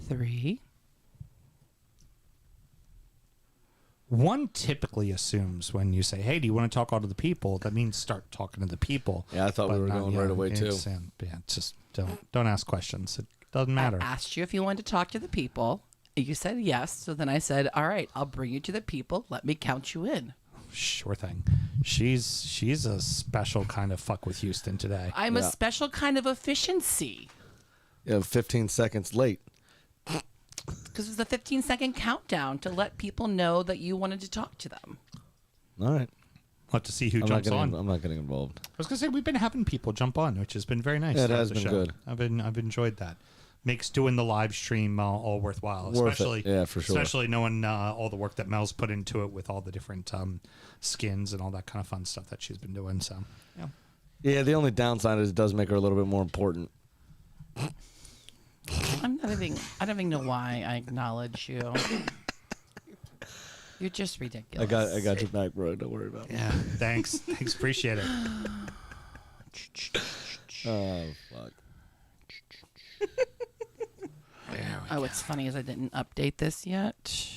3. One typically assumes when you say, hey, do you want to talk all to the people? That means start talking to the people. Yeah, I thought we were going right away, too. Just don't ask questions. It doesn't matter. I asked you if you wanted to talk to the people. You said yes. So then I said, all right, I'll bring you to the people. Let me count you in. Sure thing. She's a special kind of fuck with Houston today. I'm a special kind of efficiency. Yeah, 15 seconds late. Because it was a 15-second countdown to let people know that you wanted to talk to them. All right. We'll have to see who jumps on. I'm not getting involved. I was going to say, we've been having people jump on, which has been very nice. Yeah, it has been good. I've enjoyed that. Makes doing the live stream all worthwhile. Especially, yeah, for sure. Especially knowing all the work that Mel's put into it with all the different skins and all that kind of fun stuff that she's been doing. So, yeah. Yeah, the only downside is it does make her a little bit more important. I don't even know why I acknowledge you. You're just ridiculous. I got your back, bro. Don't worry about it. Yeah, thanks. Appreciate it. Oh, fuck. What's funny is I didn't update this yet.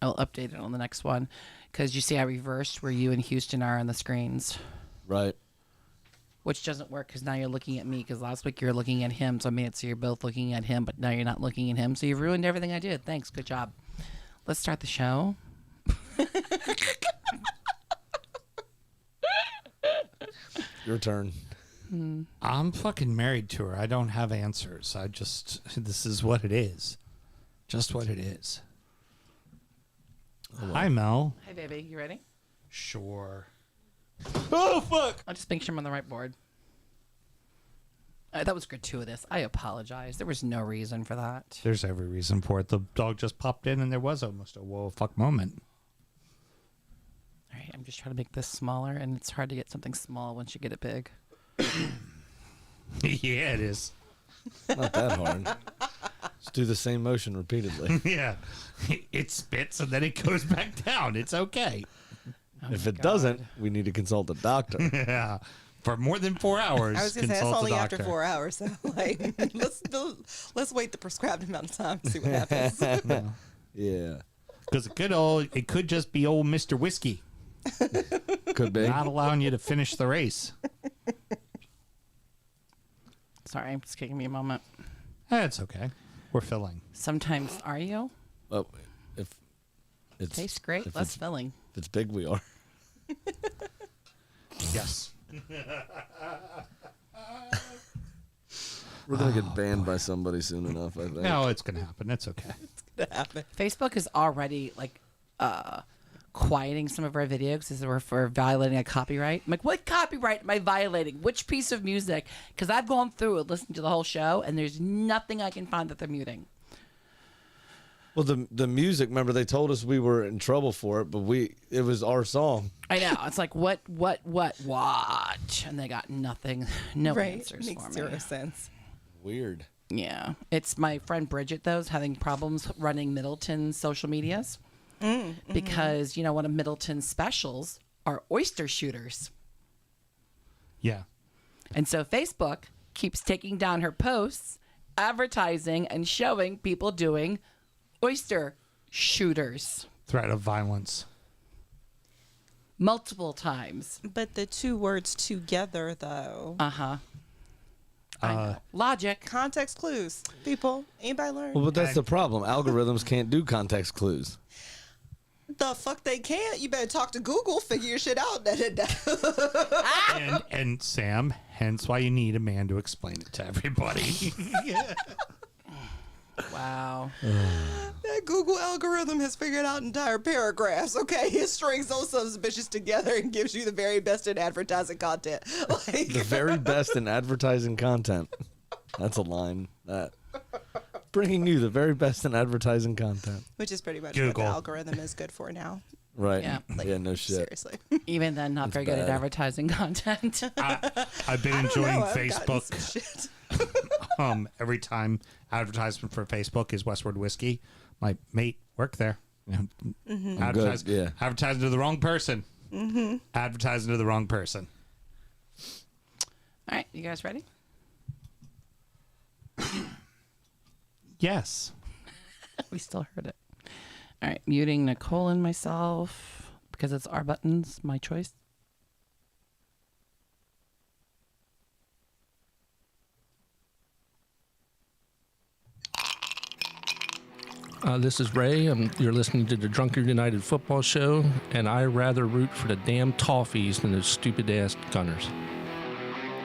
I'll update it on the next one. Because you see I reversed where you and Houston are on the screens. Right. Which doesn't work because now you're looking at me because last week you were looking at him. So I made it so you're both looking at him, but now you're not looking at him. So you've ruined everything I did. Thanks. Good job. Let's start the show. Your turn. I'm fucking married to her. I don't have answers. This is what it is. Just what it is. Oh, hi, Mel. Hey, baby. You ready? Sure. Oh, fuck. I'll just make sure I'm on the right board. That was gratuitous. I apologize. There was no reason for that. There's every reason for it. The dog just popped in and there was almost a whoa fuck moment. All right. I'm just trying to make this smaller, and it's hard to get something small once you get it big. Yeah, it is. Not that hard. Just do the same motion repeatedly. Yeah. It spits and then it goes back down. It's okay. Oh if it doesn't, we need to consult a doctor. Yeah. For more than 4 hours. I was going to say, that's only after 4 hours. So, like, let's wait the prescribed amount of time and see what happens. Yeah. Because it could just be old Mr. Whiskey. Could be. Not allowing you to finish the race. Sorry, it's taking me a moment. That's okay. We're filling. Sometimes, are you? Oh, if it's Tastes great. Less filling. If it's big, we are. Yes. We're going to get banned by somebody soon enough, I think. No, it's going to happen. It's okay. It's going to happen. Facebook is already, like, quieting some of our videos because we're for violating a copyright. I'm like, what copyright am I violating? Which piece of music? Because I've gone through and listened to the whole show, and there's nothing I can find that they're muting. Well, the music, remember, they told us we were in trouble for it, but it was our song. I know. It's like, what? And they got nothing. No answers Makes for me. zero sense. Weird. Yeah. It's my friend Bridget, though, is having problems running Middleton's social medias. Because, one of Middleton's specials are oyster shooters. Yeah. And so Facebook keeps taking down her posts, advertising and showing people doing oyster shooters. Threat of violence. Multiple times. But the two words together, though. Uh-huh. I know. Logic. Context clues. People, anybody learn? Well, but that's the problem. Algorithms can't do context clues. The fuck they can't? You better talk to Google, figure your shit out. and Sam, hence why you need a man to explain it to everybody. Wow. That Google algorithm has figured out entire paragraphs. Okay, it strings those sons of bitches together and gives you the very best in advertising content. Like, The very best in advertising content. That's a line. Bringing you the very best in advertising content. which is pretty much Google. what the algorithm is good for now. Right. Yeah. Like, Yeah, no shit. Seriously. Even then, not very good at bad. advertising content. I've been enjoying Facebook. Shit. Every time advertisement for Facebook is Westward Whiskey, my mate work there. Advertising to the wrong person. Advertising to the wrong person. All right, you guys ready? Yes. We still heard it. All right, muting Nicole and myself because it's our buttons, my choice. This is Ray. You're listening to the Drunkard United Football Show, and I rather root for the damn Toffees than those stupid-ass Gunners.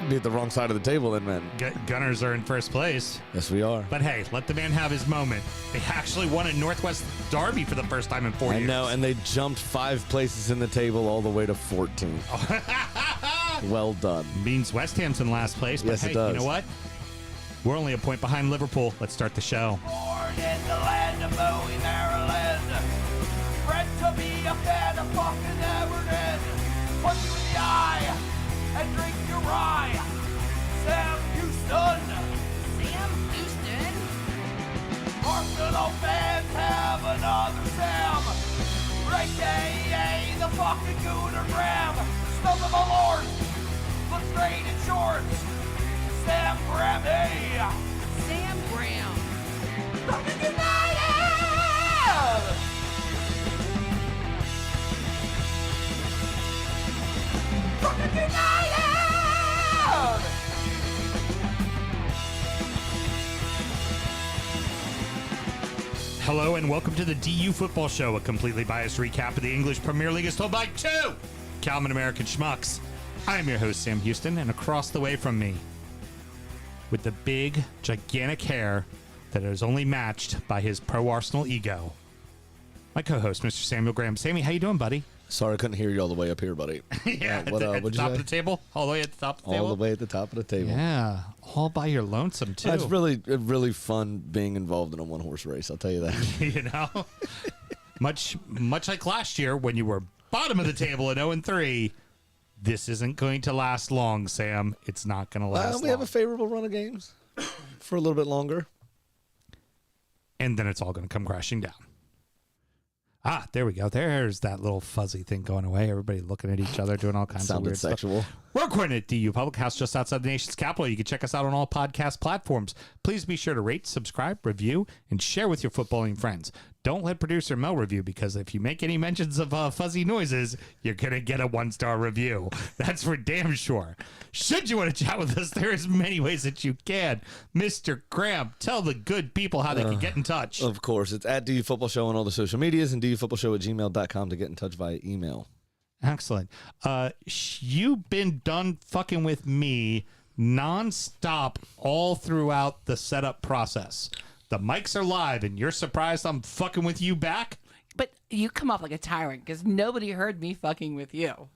Be at the wrong side of the table then, man. Gunners are in first place. Yes, we are. But hey, let the man have his moment. They actually won at Northwest Darby for the first time in 4 years. I know, and they jumped 5 places in the table all the way to 14. Well done. Means West Ham's in last place. But Yes, it hey, does. you know what? We're only a point behind Liverpool. Let's start the show. Born in the land of Bowie, Maryland. Bred to be a fan of fucking Everton. Punch you in the eye and drink your rye. Sam Houston. Sam Houston? Arsenal fans have another Sam. AKA the fucking Gooner Graham. Stump of a lord. Look straight in shorts. Sam Graham, hey! Sam Graham. Fucking United! Fucking United! Hello and welcome to the DU Football Show, a completely biased recap of the English Premier League as told by two Calvin American schmucks. I'm your host, Sam Houston, and across the way from me, with the big, gigantic hair that is only matched by his pro-Arsenal ego, my co-host, Mr. Samuel Graham. Sammy, how you doing, buddy? Sorry I couldn't hear you all the way up here, buddy. Yeah, What, at the what'd you top say? of the table? All the way at the top of the table? All the way at the top of the table. Yeah, all by your lonesome, too. It's really fun being involved in a one-horse race, I'll tell you that. You know? much like last year when you were bottom of the table at 0-3, this isn't going to last long, Sam. It's not going to last long. We have a favorable run of games for a little bit longer. And then it's all going to come crashing down. Ah, there we go. There's that little fuzzy thing going away. Everybody looking at each other, doing all kinds of Sounded weird sexual. stuff. We're recording at DU Public House just outside the nation's capital. You can check us out on all podcast platforms. Please be sure to rate, subscribe, review, and share with your footballing friends. Don't let producer Mel review, because if you make any mentions of fuzzy noises, you're going to get a 1-star review. That's for damn sure. Should you want to chat with us, there's many ways that you can. Mr. Graham, tell the good people how they can get in touch. Of course, it's at DU Football Show on all the social medias and dufootballshow@gmail.com to get in touch via email. Excellent. You've been done fucking with me nonstop all throughout the setup process. The mics are live, and you're surprised I'm fucking with you back? But you come off like a tyrant because nobody heard me fucking with you.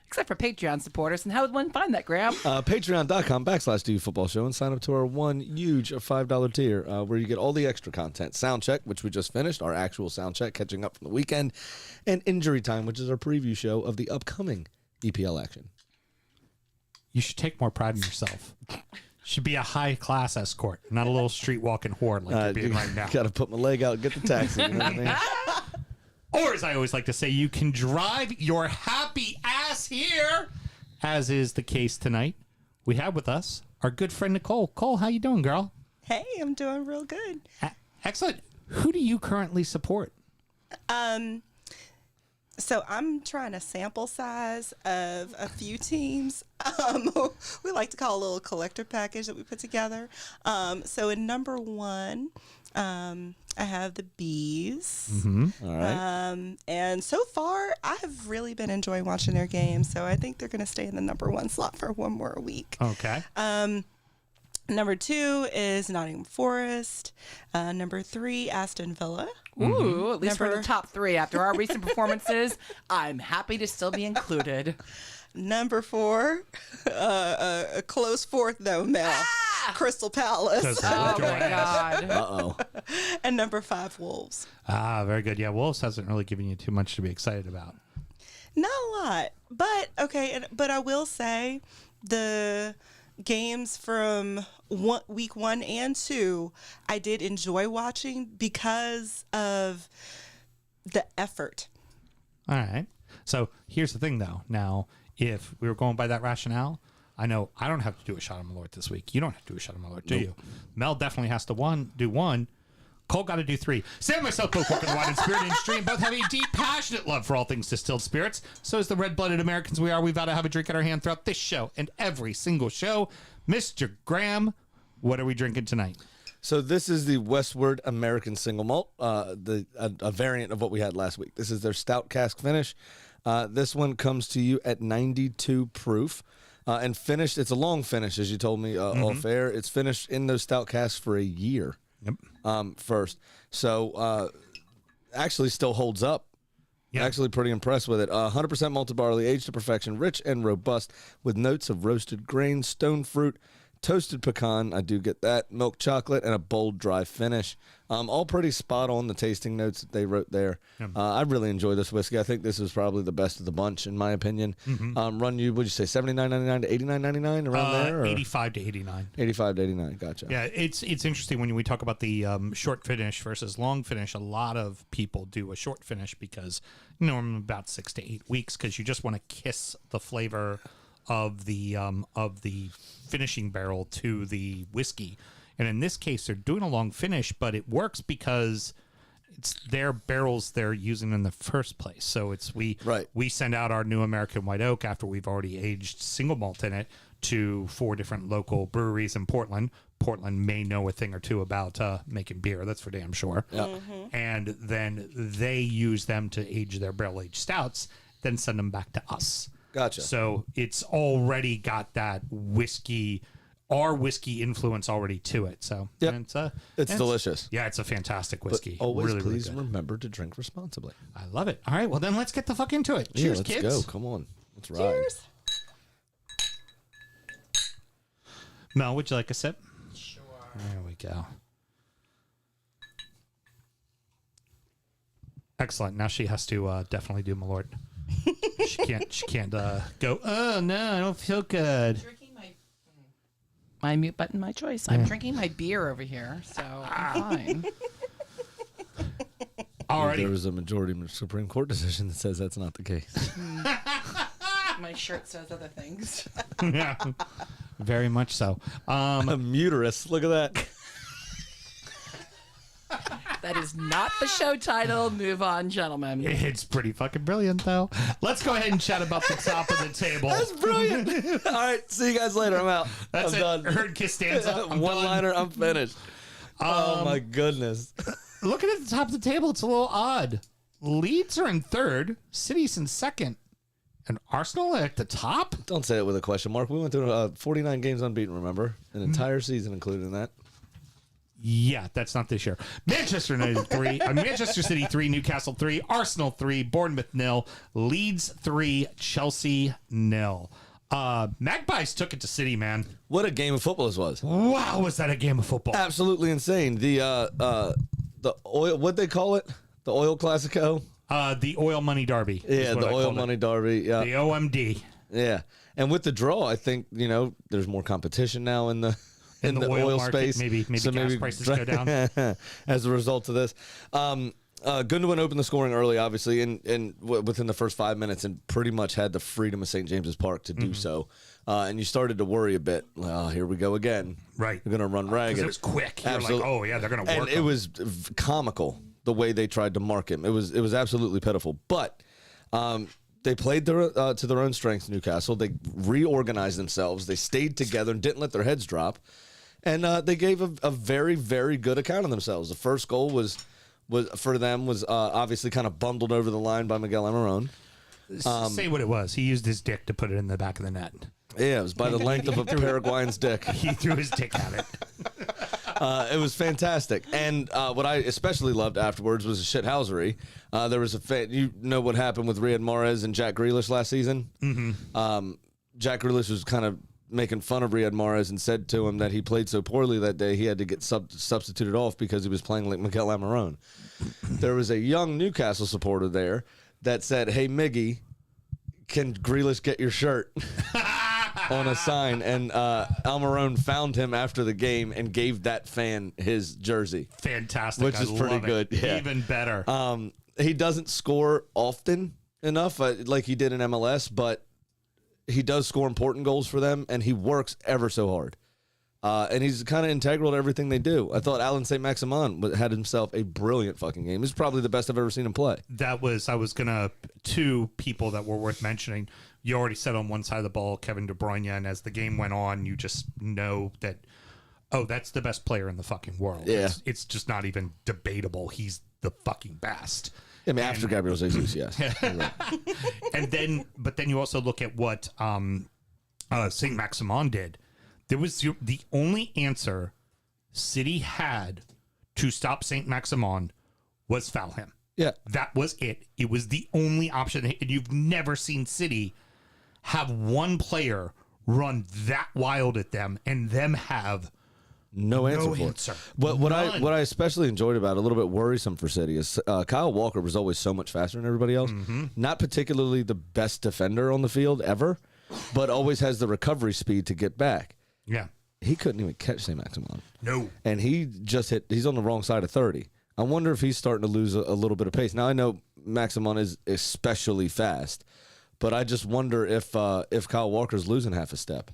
Except for Patreon supporters. And how would one find that, Graham? Patreon.com/DU Football Show and sign up to our one huge $5 tier where you get all the extra content. Sound check, which we just finished, our actual sound check, catching up from the weekend, and Injury Time, which is our preview show of the upcoming EPL action. You should take more pride in yourself. Should be a high-class escort, not a little street-walking whore like you're being right now. Got to put my leg out and get the taxi. You know what I mean? Or, as I always like to say, you can drive your happy ass here, as is the case tonight. We have with us our good friend Nicole. Cole, how you doing, girl? Hey, I'm doing real good. Excellent. Who do you currently support? So I'm trying a sample size of a few teams. We like to call a little collector package that we put together. So in number 1, I have the Bees. All right. And so far, I have really been enjoying watching their games. So I think they're going to stay in the number 1 slot for one more week. Okay. Number 2 is Nottingham Forest. Number 3, Aston Villa. Ooh, at least we're in Number- the top 3 after our recent performances. I'm happy to still be included. Number 4, a close fourth though, Mel. Crystal Palace. Oh my God. Uh-oh. And number 5, Wolves. Ah, very good. Yeah, Wolves hasn't really given you too much to be excited about. Not a lot, but okay. But I will say the games from week 1 and 2, I did enjoy watching because of the effort. All right. So here's the thing, though. Now, if we were going by that rationale, I know I don't have to do a shot of Malort this week. You don't have to do a shot of Malort, do you? Mel definitely has to do one. Cole got to do 3. Sam and myself both work in the wine and spirit industry and both have a deep, passionate love for all things distilled spirits. So as the red-blooded Americans we are, we vow to have a drink in our hand throughout this show and every single show. Mr. Graham, what are we drinking tonight? So this is the Westward American Single Malt, a variant of what we had last week. This is their stout cask finish. This one comes to you at 92 proof. And finished, it's a long finish, as you told me off air. It's finished in those stout casks for a year. Yep. First. So actually still holds up. Yeah. Actually pretty impressed with it. 100% malted barley, aged to perfection, rich and robust, with notes of roasted grain, stone fruit, toasted pecan, I do get that, milk chocolate, and a bold, dry finish. All pretty spot on the tasting notes that they wrote there. I really enjoy this whiskey. I think this is probably the best of the bunch, in my opinion. Run you, would you say, $79.99 to $89.99 around there? Or? 85 to 89. 85 to 89, gotcha. Yeah, it's interesting when we talk about the short finish versus long finish. A lot of people do a short finish because normally about 6 to 8 weeks because you just want to kiss the flavor of the finishing barrel to the whiskey. And in this case, they're doing a long finish, but it works because it's their barrels they're using in the first place. So it's we send out our new American White Oak after we've already aged single malt in it to 4 different local breweries in Portland. Portland may know a thing or two about making beer. That's for damn sure. And then they use them to age their barrel-aged stouts, then send them back to us. Gotcha. So it's already got that whiskey, our whiskey influence already to it. So it's delicious. Yeah, it's a fantastic whiskey. But always really, please really remember to drink responsibly. I love it. All right, well then let's get the fuck into it. Cheers, let's kids. Go. Come on. Let's ride. Cheers. Mel, would you like a sip? Sure. There we go. Excellent. Now she has to definitely do Malort. She can't go, oh no, I don't feel good. Drinking my mute button, my choice. I'm drinking my beer over here, so I'm fine. Alrighty. There was a majority Supreme Court decision that says that's not the case. My shirt says other things. Yeah, very much so. A muterus. Look at that. That is not the show title. Move on, gentlemen. It's pretty fucking brilliant, though. Let's go ahead and chat about the top of the table. That's brilliant. All right, see you guys later. I'm out. That's I'm it. done. Heard Costanza. One-liner, I'm finished. Oh, my goodness. Looking at the top of the table, it's a little odd. Leeds are in 3rd, City's in 2nd, and Arsenal at the top? Don't say it with a question mark. We went through 49 games unbeaten, remember? An entire season included in that. Yeah, that's not this year. Manchester United 3, Manchester City 3, Newcastle 3, Arsenal 3, Bournemouth 0, Leeds 3, Chelsea 0. Magpies took it to City, man. What a game of football this was. Wow, was that a game of football? Absolutely insane. The oil, what'd they call it? The Oil Classico? The Oil Money Derby. Yeah, the Oil Money Derby. Yeah. The OMD. Yeah. And with the draw, I think, there's more competition now in the oil market, space. Maybe gas prices go down. As a result of this. Gundogan opened the scoring early, obviously, and within the first 5 minutes, and pretty much had the freedom of St. James's Park to do so. And you started to worry a bit. Oh, here we go again. Right. They're going to run ragged. It was quick. You're Absolutely. like, oh, yeah, they're going to work. And it was comical the way they tried to mark him. It was absolutely pitiful. But they played to their own strengths, Newcastle. They reorganized themselves. They stayed together and didn't let their heads drop. And they gave a very, very good account of themselves. The first goal was obviously kind of bundled over the line by Miguel Almiron. Say what it was. He used his dick to put it in the back of the net. Yeah, it was by the length of a Paraguayan's dick. He threw his dick at it. It was fantastic. And what I especially loved afterwards was the shithousery. There was you know what happened with Riyad Mahrez and Jack Grealish last season? Mm-hmm. Jack Grealish was kind of making fun of Riyad Mahrez and said to him that he played so poorly that day he had to get substituted off because he was playing like Miguel Almiron. There was a young Newcastle supporter there that said, "Hey, Miggy, can Grealish get your shirt?" on a sign, and Almiron found him after the game and gave that fan his jersey. Fantastic. Which is pretty good. Yeah. Even better. He doesn't score often enough like he did in MLS, but he does score important goals for them, and he works ever so hard. And he's kind of integral to everything they do. I thought Alan St. Maximin had himself a brilliant fucking game. He's probably the best I've ever seen him play. I was going to, two people that were worth mentioning. You already said on one side of the ball, Kevin De Bruyne, and as the game went on, you just know that, oh, that's the best player in the fucking world. Yeah. It's just not even debatable. He's the fucking best. I mean, after Gabriel Jesus, yes. But then you also look at what St. Maximin did. There was the only answer City had to stop St. Maximin was foul him. Yeah. That was it. It was the only option. And you've never seen City have one player run that wild at them and them have no answer for it. What I especially enjoyed about it, a little bit worrisome for City, is Kyle Walker was always so much faster than everybody else. Mm-hmm. Not particularly the best defender on the field ever, but always has the recovery speed to get back. Yeah. He couldn't even catch St. Maximin. No. And he's on the wrong side of 30. I wonder if he's starting to lose a little bit of pace. Now, I know Maximin is especially fast, but I just wonder if Kyle Walker's losing half a step.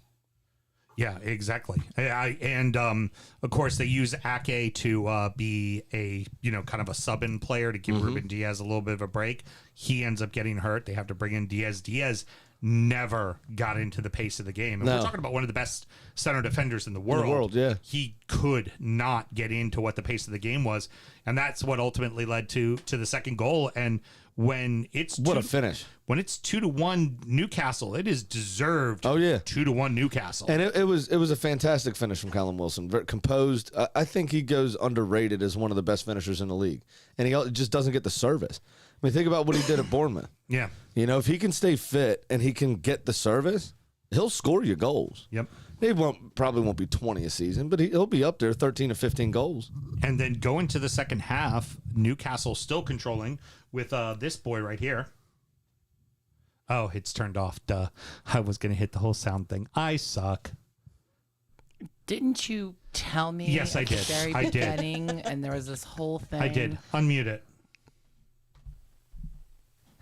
Yeah, exactly. And of course, they use Ake to be a kind of a sub-in player to give Ruben Diaz a little bit of a break. He ends up getting hurt. They have to bring in Diaz. Diaz never got into the pace of the game. And we're talking about one of the best center defenders in the world. Yeah. He could not get into what the pace of the game was. And that's what ultimately led to the second goal. And when it's a finish. When it's 2-1 Newcastle, it is deserved. Oh yeah, 2-1 Newcastle. And it was a fantastic finish from Callum Wilson. Very composed. I think he goes underrated as one of the best finishers in the league. And he just doesn't get the service. I mean, think about what he did at Bournemouth. Yeah. If he can stay fit and he can get the service, he'll score you goals. Yep. He probably won't be 20 a season, but he'll be up there 13 to 15 goals. And then going to the second half, Newcastle still controlling with this boy right here. Oh, it's turned off. Duh. I was going to hit the whole sound thing. I suck. Didn't you tell me? Yes, I at did. The very I did. beginning, and there was this whole thing. I did. Unmute it.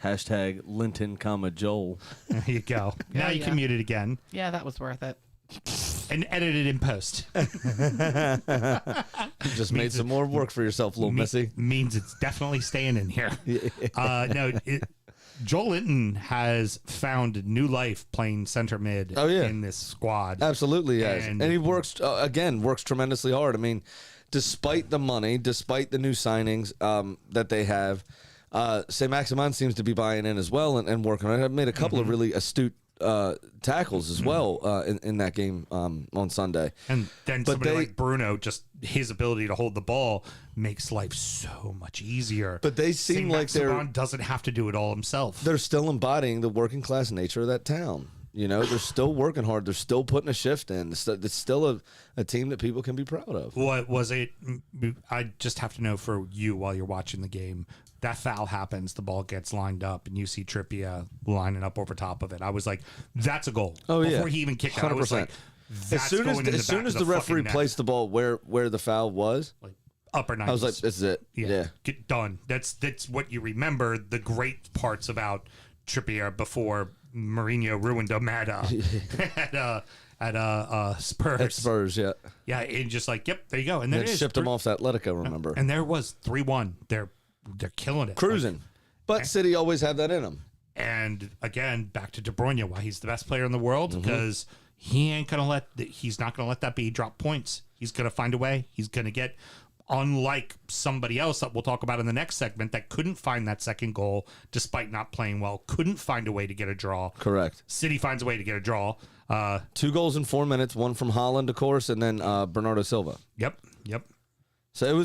Hashtag Linton, Joel. There you go. Now you can mute it again. Yeah, that was worth it. And edit it in post. Just made some more work for yourself, little Missy. Means it's definitely staying in here. Joel Linton has found new life playing center mid in this squad. Absolutely, yes. And he works tremendously hard. I mean, despite the money, despite the new signings that they have, St. Maximin seems to be buying in as well and working on it. I've made a couple of really astute tackles as well in that game on Sunday. And then somebody like Bruno, just his ability to hold the ball makes life so much easier. But they seem like doesn't have to do it all himself. They're still embodying the working class nature of that town. They're still working hard. They're still putting a shift in. It's still a team that people can be proud of. What was it? I just have to know for you while you're watching the game. That foul happens, the ball gets lined up, and you see Trippier lining up over top of it. I was like, that's a goal. Oh, yeah. Before he even kicked it, I was like, as soon as the referee placed the ball where the foul was, like upper 90s. I was like, this is it. Yeah. Get done. That's what you remember, the great parts about Trippier before Mourinho ruined him at Spurs. At Spurs, yeah. Yeah, and just like, yep, there you go. And then shipped him off to Atletico, remember. And there was 3-1. They're killing it. Cruising. But City always have that in them. And again, back to De Bruyne, why he's the best player in the world, because he's not going to let that be drop points. He's going to find a way. He's going to get, unlike somebody else that we'll talk about in the next segment that couldn't find that second goal despite not playing well, couldn't find a way to get a draw. Correct. City finds a way to get a draw. 2 goals in 4 minutes, one from Haaland, of course, and then Bernardo Silva. Yep. So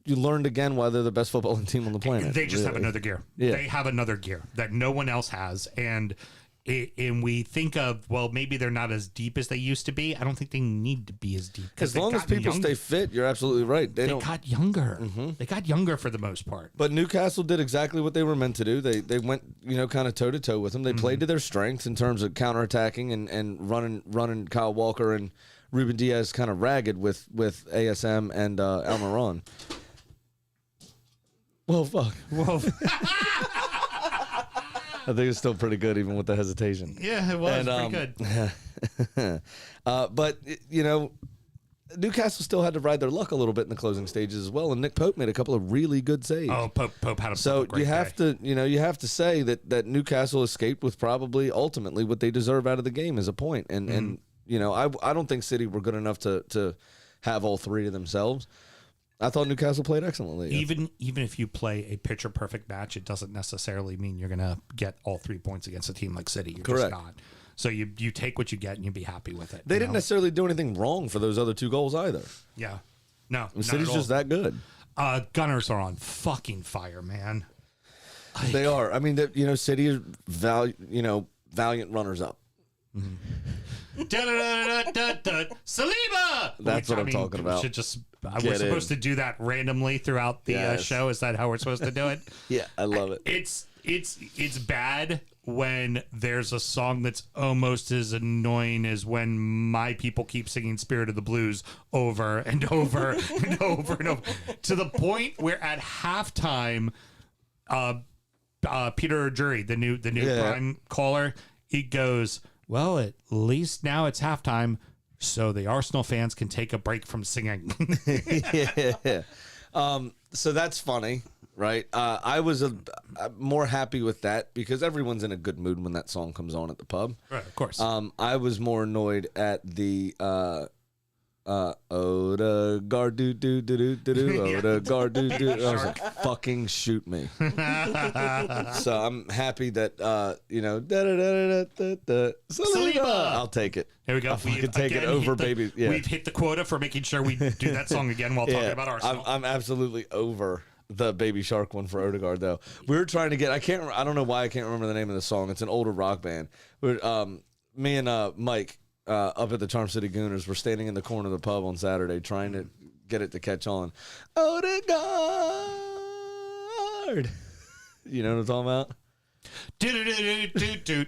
you learned again why they're the best footballing team on the planet. They just have another gear. Yeah. They have another gear that no one else has. And we think of, well, maybe they're not as deep as they used to be. I don't think they need to be as deep. As long as people stay fit, you're absolutely right. They got younger. They got younger for the most part. But Newcastle did exactly what they were meant to do. They went, kind of toe-to-toe with them. They played to their strengths in terms of counterattacking and running Kyle Walker and Ruben Diaz kind of ragged with ASM and Almiron. Well, fuck. Whoa. I think it's still pretty good, even with the hesitation. Yeah, it was pretty good. But, Newcastle still had to ride their luck a little bit in the closing stages as well, and Nick Pope made a couple of really good saves. Oh, Pope had a So great you have day. you have to say that Newcastle escaped with probably ultimately what they deserve out of the game as a point. And I don't think City were good enough to have all three to themselves. I thought Newcastle played excellently. Even if you play a picture perfect match, it doesn't necessarily mean you're going to get all 3 points against a team like City. You're Correct. just not. So you take what you get and you be happy with it. They didn't necessarily do anything wrong for those other 2 goals either. Yeah. No. City's just that good. Gunners are on fucking fire, man. They are. I mean, City is valiant runners up. Saliba. That's what I'm talking about. We're supposed to do that randomly throughout the show. Is that how we're supposed to do it? Yeah, I love it. It's bad when there's a song that's almost as annoying as when my people keep singing Spirit of the Blues over and over and over and over, to the point where at halftime, Peter Jury, the new prime caller, he goes, well, at least now it's halftime, so the Arsenal fans can take a break from singing. Yeah. So that's funny, right? I was more happy with that because everyone's in a good mood when that song comes on at the pub. Right, of course. I was more annoyed at the Odegaard do do do do do do Odegaard do do. I was like, fucking shoot me. So I'm happy that Saliba. I'll take it. Here we go. I can take it over, baby. Yeah. We've hit the quota for making sure we do that song again while talking about Arsenal. I'm absolutely over the Baby Shark one for Odegaard, though. We were trying to get. I don't know why I can't remember the name of the song. It's an older rock band. Me and Mike up at the Charm City Gooners were standing in the corner of the pub on Saturday trying to get it to catch on. Odegaard. You know what I'm talking about?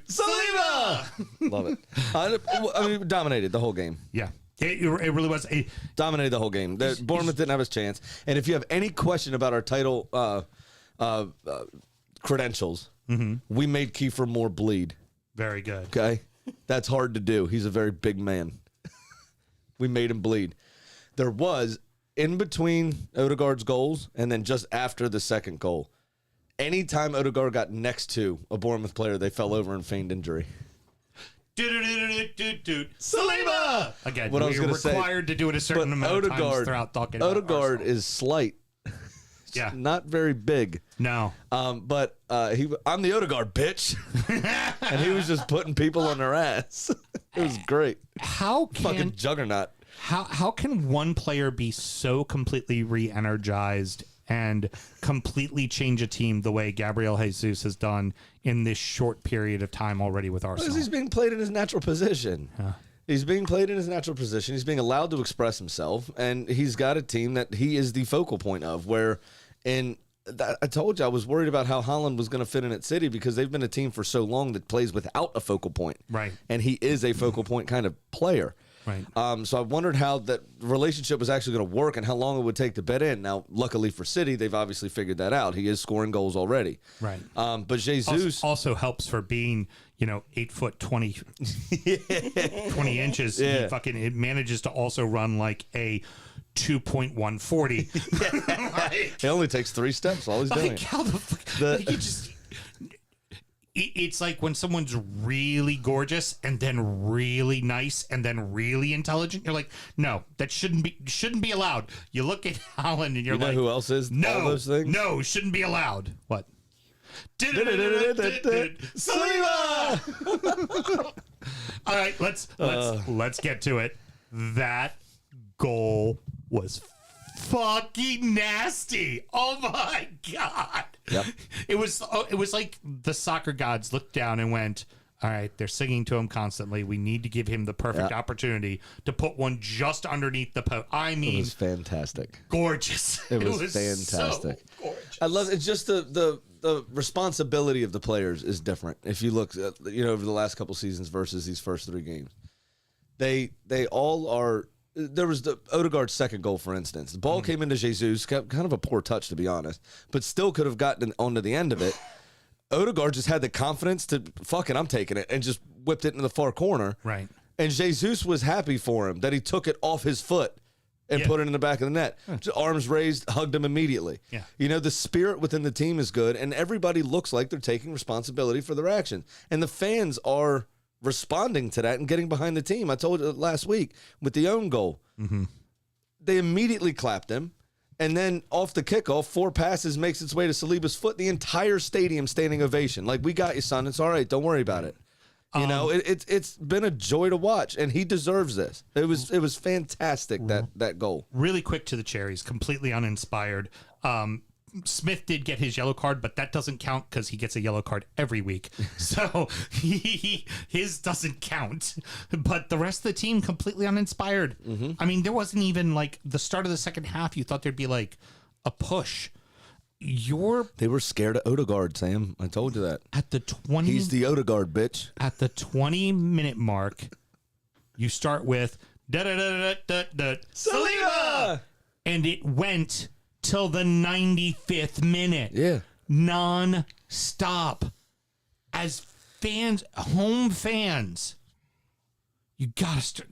Saliba! Love it. I mean, dominated the whole game. Yeah. It really was. Dominated the whole game. Bournemouth didn't have his chance. And if you have any question about our title credentials, we made Kiefer Moore bleed. Very good. Okay? That's hard to do. He's a very big man. We made him bleed. There was, in between Odegaard's goals and then just after the second goal, anytime Odegaard got next to a Bournemouth player, they fell over and feigned injury. Saliba! Again, What I was we're gonna say, required to do it a certain amount of times throughout talking about Odegaard Arsenal. is slight. Yeah. Not very big. No. But I'm the Odegaard, bitch. And he was just putting people on their ass. It was great. How Fucking can juggernaut. how can one player be so completely re-energized and completely change a team the way Gabriel Jesus has done in this short period of time already with Arsenal? Because he's being played in his natural position. He's being played in his natural position. He's being allowed to express himself, and he's got a team that he is the focal point of. I told you I was worried about how Haaland was going to fit in at City because they've been a team for so long that plays without a focal point. Right. And he is a focal point kind of player. Right. So I wondered how that relationship was actually going to work and how long it would take to bed in. Now, luckily for City, they've obviously figured that out. He is scoring goals already. Right. But Jesus also helps for being, 8 foot 20 inches. Yeah. It manages to also run like a 2.140. It only takes 3 steps. All he's doing. Like, how the fuck? It's like when someone's really gorgeous and then really nice and then really intelligent. You're like, no, that shouldn't be allowed. You look at Haaland and you're You know like, who else is no, all those things? no, shouldn't be allowed. What? Saliba! All right, let's get to it. That goal was fucking nasty. Oh my god. Yep. It was like the soccer gods looked down and went, all right, they're singing to him constantly. We need to give him the perfect opportunity to put one just underneath the post. I mean, It was fantastic. gorgeous. It was fantastic. So gorgeous. I love it. It's just the responsibility of the players is different. If you look at, over the last couple seasons versus these first 3 games, they all are. There was the Odegaard's second goal, for instance. The ball came into Jesus, kind of a poor touch, to be honest, but still could have gotten onto the end of it. Odegaard just had the confidence to, fuck it, I'm taking it, and just whipped it into the far corner. Right. And Jesus was happy for him that he took it off his foot and put it in the back of the net. Just arms raised, hugged him immediately. Yeah. You know, the spirit within the team is good, and everybody looks like they're taking responsibility for their action. And the fans are responding to that and getting behind the team. I told you last week with the own goal. Mm-hmm. They immediately clapped him. And then off the kickoff, 4 passes makes its way to Saliba's foot. The entire stadium standing ovation. Like, we got you, son. It's all right. Don't worry about it. You know, it's been a joy to watch, and he deserves this. It was fantastic, that goal. Really quick to the Cherries, completely uninspired. Smith did get his yellow card, but that doesn't count because he gets a yellow card every week. So his doesn't count. But the rest of the team completely uninspired. Mm-hmm. I mean, there wasn't even like the start of the second half. You thought there'd be like a push. They were scared of Odegaard, Sam. I told you that. At the 20, he's the Odegaard bitch. At the 20-minute mark, you start with Saliba, and it went till the 95th minute. Yeah, non-stop. As fans, home fans, you gotta start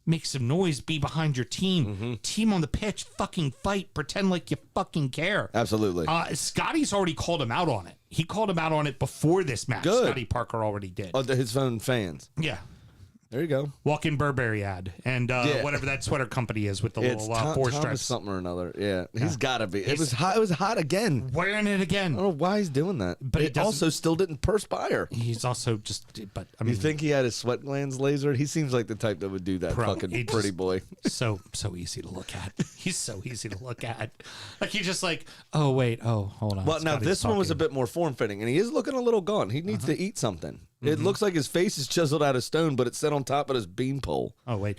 make some noise, be behind your team. Mm-hmm. Team on the pitch, fucking fight, pretend like you fucking care. Absolutely. Scotty's already called him out on it. He called him out on it before this match. Good. Scotty Parker already did. Oh, his own fans. Yeah. There you go. Walk-in Burberry ad. And whatever that sweater company is with the little 4 stripes. Something or another. Yeah. He's got to be. It was hot again. Wearing it again. I don't know why he's doing that. But it also still didn't perspire. He's also just, but I mean. You think he had his sweat glands lasered? He seems like the type that would do that, fucking pretty boy. So easy to look at. He's so easy to look at. Like, he's just like, oh, wait. Oh, hold on. Well, now this one was a bit more form-fitting, and he is looking a little gone. He needs to eat something. Mm-hmm. It looks like his face is chiseled out of stone, but it's set on top of his beanpole. Oh, wait.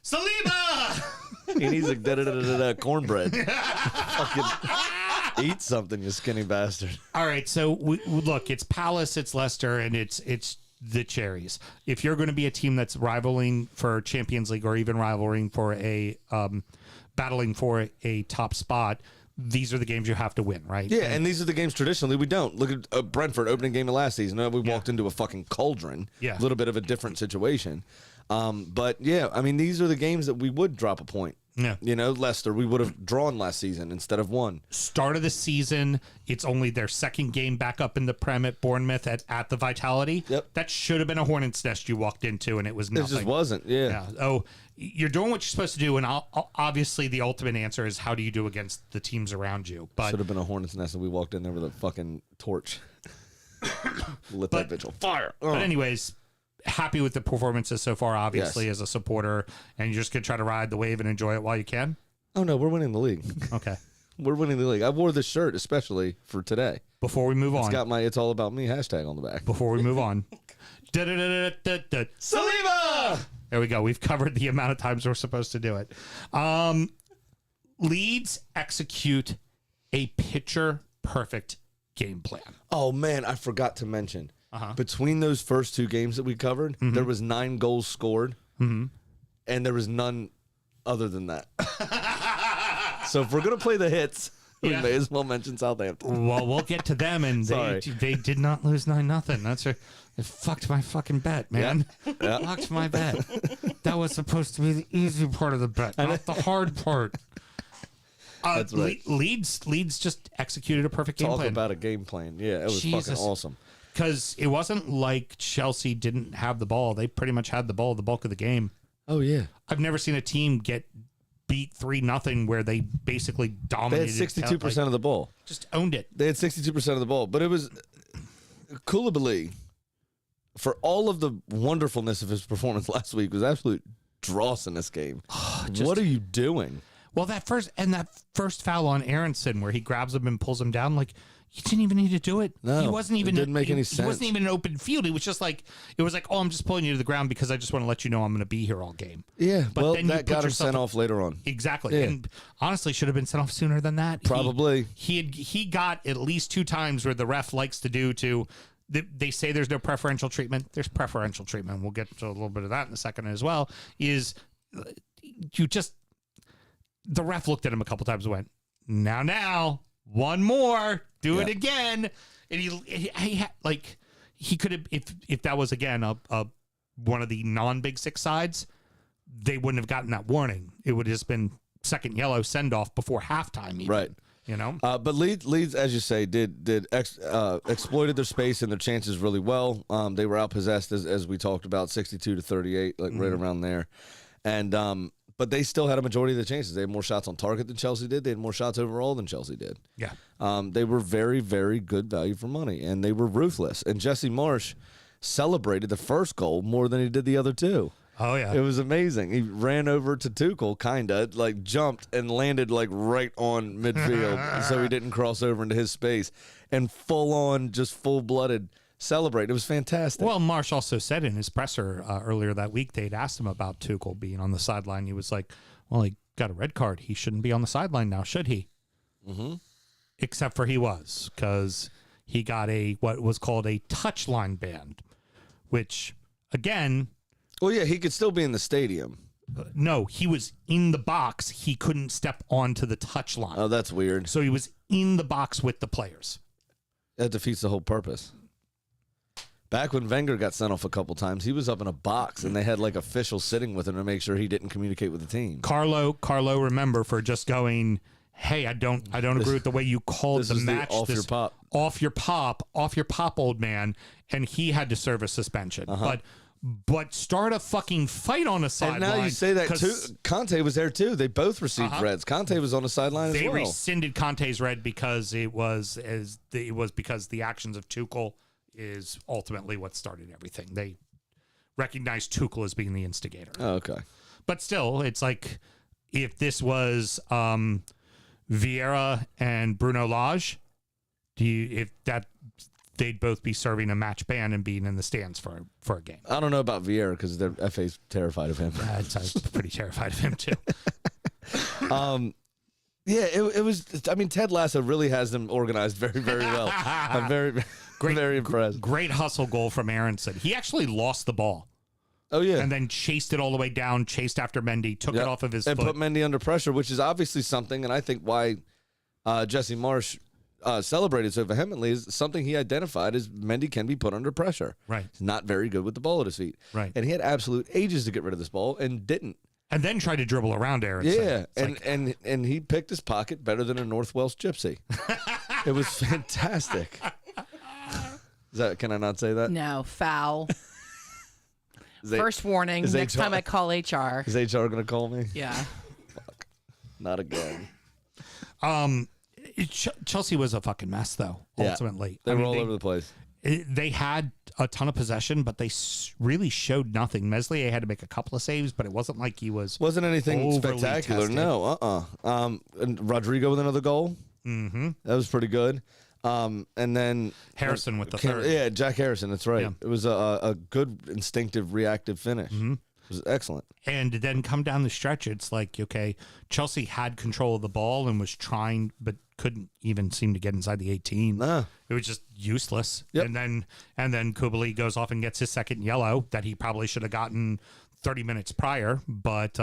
Saliba! He needs a cornbread. Fucking eat something, you skinny bastard. All right, so look, it's Palace, it's Leicester, and it's the Cherries. If you're going to be a team that's rivaling for Champions League or even rivaling for battling for a top spot, these are the games you have to win, right? Yeah, and these are the games traditionally we don't. Look at Brentford, opening game of last season. We walked into a fucking cauldron. Yeah. A little bit of a different situation. But, yeah, I mean, these are the games that we would drop a point. Yeah. You know, Leicester, we would have drawn last season instead of won. Start of the season, it's only their second game back up in the Prem at Bournemouth at the Vitality. Yep. That should have been a hornet's nest you walked into, and it was nothing. It just wasn't, yeah. Oh, you're doing what you're supposed to do, and obviously the ultimate answer is how do you do against the teams around you. But should have been a hornet's nest, and we walked in there with a fucking torch. Lit that bitch on fire. But anyways, happy with the performances so far, obviously, Yes. as a supporter, and you're just going to try to ride the wave and enjoy it while you can? Oh, no, we're winning the league. Okay. We're winning the league. I wore this shirt especially for today. Before we move on. It's got my It's All About Me hashtag on the back. Before we move on. Saliba! There we go. We've covered the amount of times we're supposed to do it. Leeds execute a picture-perfect game plan. Oh, man, I forgot to mention. Between those first 2 games that we covered, there was 9 goals scored, and there was none other than that. So if we're going to play the hits, we may as well mention Southampton. Well, we'll get to them, and they did not lose 9-0. That's it fucked my fucking bet, man. Yeah. Fucked my bet. That was supposed to be the easy part of the bet, not the hard part. That's right. Leeds just executed a perfect game Talk plan. about a game plan. Yeah, it was fucking awesome. Because it wasn't like Chelsea didn't have the ball. They pretty much had the ball the bulk of the game. Oh, yeah. I've never seen a team get beat 3-0 where they basically dominated. They had 62% of the ball. Just owned it. They had 62% of the ball. But it was Koulibaly, for all of the wonderfulness of his performance last week, was absolute dross in this game. What are you doing? Well, that first foul on Aronson where he grabs him and pulls him down, like, you didn't even need to do it. No, he wasn't even. It didn't make any sense. He wasn't even in open field. It was just like, oh, I'm just pulling you to the ground because I just want to let you know I'm going to be here all game. Yeah, but well, then that got him sent off later on. Exactly, Yeah. and honestly, should have been sent off sooner than that. Probably. He got at least 2 times where the ref likes to do to. They say there's no preferential treatment. There's preferential treatment. We'll get to a little bit of that in a second as well. Is the ref looked at him a couple times and went, now, one more, do it Yeah. again. And he could have, if that was again a one of the non-Big Six sides, they wouldn't have gotten that warning. It would have just been second yellow send off before halftime, even, Right. You know, but Leeds, as you say, exploited their space and their chances really well. They were outpossessed as we talked about, 62-38, like right around there, and but they still had a majority of the chances. They had more shots on target than Chelsea did. They had more shots overall than Chelsea did. Yeah. They were very, very good value for money, and they were ruthless. And Jesse Marsch celebrated the first goal more than he did the other two. Oh, yeah. It was amazing. He ran over to Tuchel, kind of, like jumped and landed like right on midfield so he didn't cross over into his space, and just full-blooded celebrate. It was fantastic. Well, Marsh also said in his presser earlier that week, they'd asked him about Tuchel being on the sideline. He was like, well, he got a red card. He shouldn't be on the sideline now, should he? Mm-hmm. Except for he was, because he got what was called a touchline ban, which, again... Well, yeah, he could still be in the stadium. No, he was in the box. He couldn't step onto the touchline. Oh, that's weird. So he was in the box with the players. That defeats the whole purpose. Back when Wenger got sent off a couple times, he was up in a box, and they had like officials sitting with him to make sure he didn't communicate with the team. Carlo, remember, for just going, hey, I don't agree with the way you called the match. Off your pop, old man, and he had to serve a suspension. But start a fucking fight on a sideline. And now you say that too. Conte was there too. They both received reds. Conte was on the sideline as well. They rescinded Conte's red because it was because the actions of Tuchel is ultimately what started everything. They recognized Tuchel as being the instigator. Oh, okay. But still, it's like if this was Vieira and Bruno Lage, they'd both be serving a match ban and being in the stands for a game. I don't know about Vieira because the FA's terrified of him. I'm pretty terrified of him too. Yeah, it was. I mean, Ted Lasso really has them organized very, very well. I'm very impressed. Great hustle goal from Aronson. He actually lost the ball. Oh yeah, and then chased it all the way down. Chased after Mendy, took it off of his foot, and put Mendy under pressure, which is obviously something. And I think why Jesse Marsch celebrated so vehemently is something he identified as Mendy can be put under pressure. Right. He's not very good with the ball at his feet. Right. And he had absolute ages to get rid of this ball and didn't. And then tried to dribble around Aronson. Yeah, and he picked his pocket better than a North Welsh gypsy. It was fantastic. Can I not say that? No, foul. First warning. Next time I call HR. Is HR going to call me? Yeah. Fuck. Not again. Chelsea was a fucking mess, though, ultimately. They were all over the place. They had a ton of possession, but they really showed nothing. Meslier had to make a couple of saves, but it wasn't like he wasn't anything spectacular. Tested. No, and Rodrigo with another goal. Mm-hmm. That was pretty good. And then Harrison with the third. Yeah, Jack Harrison. That's right. Yeah. It was a good, instinctive, reactive finish. Mm-hmm. It was excellent. And then come down the stretch, it's like, okay, Chelsea had control of the ball and was trying, but couldn't even seem to get inside the 18. Nah. It was just useless. Yep. And then Kubali goes off and gets his second yellow that he probably should have gotten 30 minutes prior. But,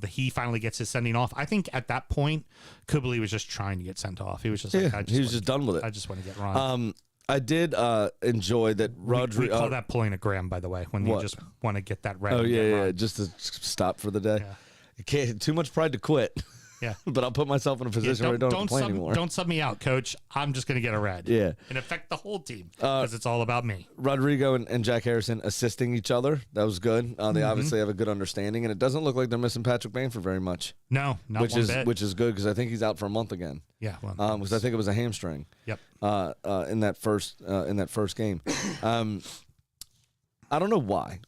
he finally gets his sending off. I think at that point, Kubali was just trying to get sent off. He was just he was just done with it. I just want to get run. I did enjoy that Rodrigo. We call that pulling a Graham, by the way, when you just want to get that red. Oh, yeah, just to stop for the day. Yeah. You can't, too much pride to quit. Yeah. But I'll put myself in a position where I don't have to play anymore. Don't sub me out, coach. I'm just going to get a red. Yeah. And affect the whole team because it's all about me. Rodrigo and Jack Harrison assisting each other. That was good. They obviously have a good understanding, and it doesn't look like they're missing Patrick Bamford very much. No, not one bit. Which is good because I think he's out for a month again. Yeah. Well, because I think it was a hamstring. Yep. In that first game. I don't know why.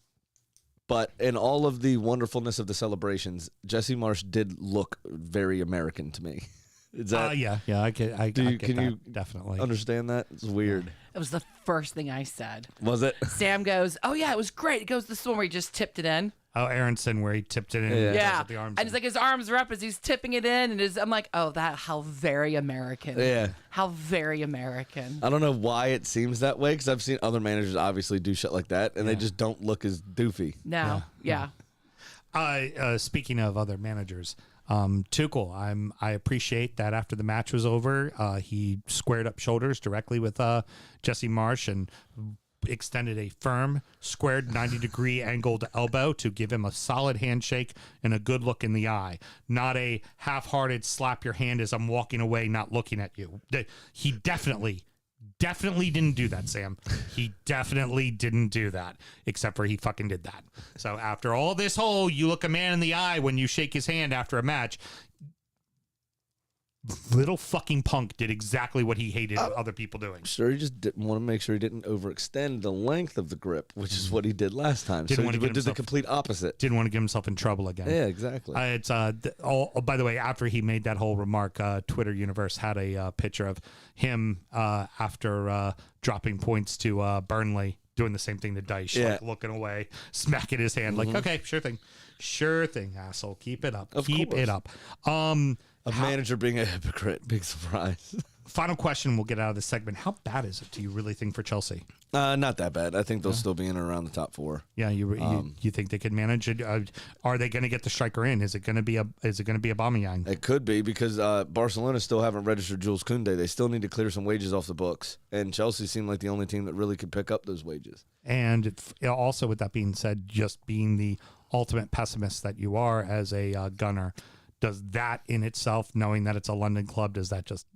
But in all of the wonderfulness of the celebrations, Jesse Marsch did look very American to me. Is that? Yeah. I get can that, you definitely understand that? It's weird. It was the first thing I said. Was it? Sam goes, "Oh yeah, it was great." It goes this one where he just tipped it in. Oh, Aronson, where he tipped it in. Yeah. The arms and it's like his arms are up as he's tipping it in, and I'm like, "Oh, how very American." Yeah. How very American. I don't know why it seems that way because I've seen other managers obviously do shit like that, and they just don't look as doofy. No. Yeah. Speaking of other managers, Tuchel, I appreciate that after the match was over, he squared up shoulders directly with Jesse Marsch and extended a firm, squared 90-degree angled elbow to give him a solid handshake and a good look in the eye, not a half-hearted slap your hand as I'm walking away, not looking at you. He definitely didn't do that, Sam. He definitely didn't do that, except for he fucking did that. So after all this whole, you look a man in the eye when you shake his hand after a match, little fucking punk did exactly what he hated other people doing. Sure, he just didn't want to make sure he didn't overextend the length of the grip, which is what he did last time. Didn't so want he to get did the himself- complete opposite. Didn't want to get himself in trouble again. Yeah, exactly. It's by the way, after he made that whole remark, Twitter universe had a picture of him after dropping points to Burnley, doing the same thing to Dyche, like looking away, smacking his hand, like, okay, sure thing, asshole, keep it up, keep it up. A manager being a hypocrite, big surprise. Final question, we'll get out of this segment. How bad is it, do you really think, for Chelsea? Not that bad. I think they'll still be in and around the top four. Yeah, you think they could manage it? Are they going to get the striker in? Is it going to be Aubameyang? It could be because Barcelona still haven't registered Jules Koundé. They still need to clear some wages off the books, and Chelsea seemed like the only team that really could pick up those wages. And also, with that being said, just being the ultimate pessimist that you are as a gunner, does that in itself, knowing that it's a London club, does that just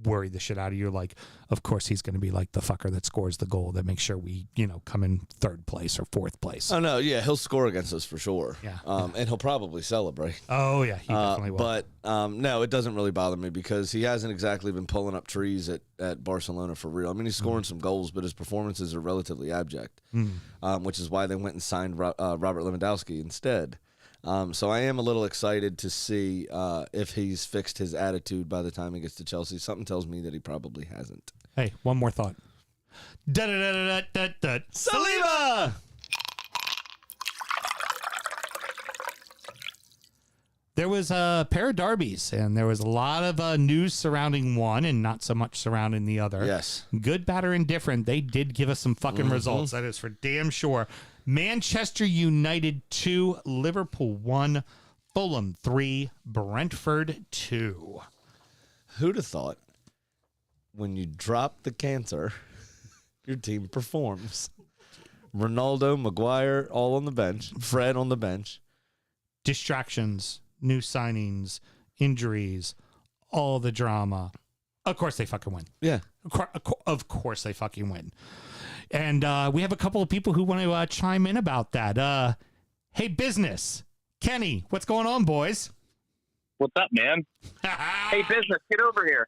worry the shit out of you? Like, of course he's going to be like the fucker that scores the goal that makes sure we, come in third place or fourth place. Oh no, yeah, he'll score against us for sure. Yeah. And he'll probably celebrate. Oh yeah, he definitely will. But no, it doesn't really bother me because he hasn't exactly been pulling up trees at Barcelona for real. I mean, he's scoring some goals, but his performances are relatively abject, which is why they went and signed Robert Lewandowski instead. So I am a little excited to see if he's fixed his attitude by the time he gets to Chelsea. Something tells me that he probably hasn't. Hey, one more thought. Saliba! There was a pair of derbies, and there was a lot of news surrounding one and not so much surrounding the other. Yes. Good, bad, or indifferent, they did give us some fucking results. That is for damn sure. Manchester United 2, Liverpool 1, Fulham 3, Brentford 2. Who'd have thought when you drop the cancer, your team performs? Ronaldo, Maguire, all on the bench. Fred on the bench. Distractions, new signings, injuries, all the drama. Of course they fucking win. Yeah. Of course they fucking win. And we have a couple of people who want to chime in about that. Hey, business. Kenny, what's going on, boys? What's up, man? Hey, business, get over here.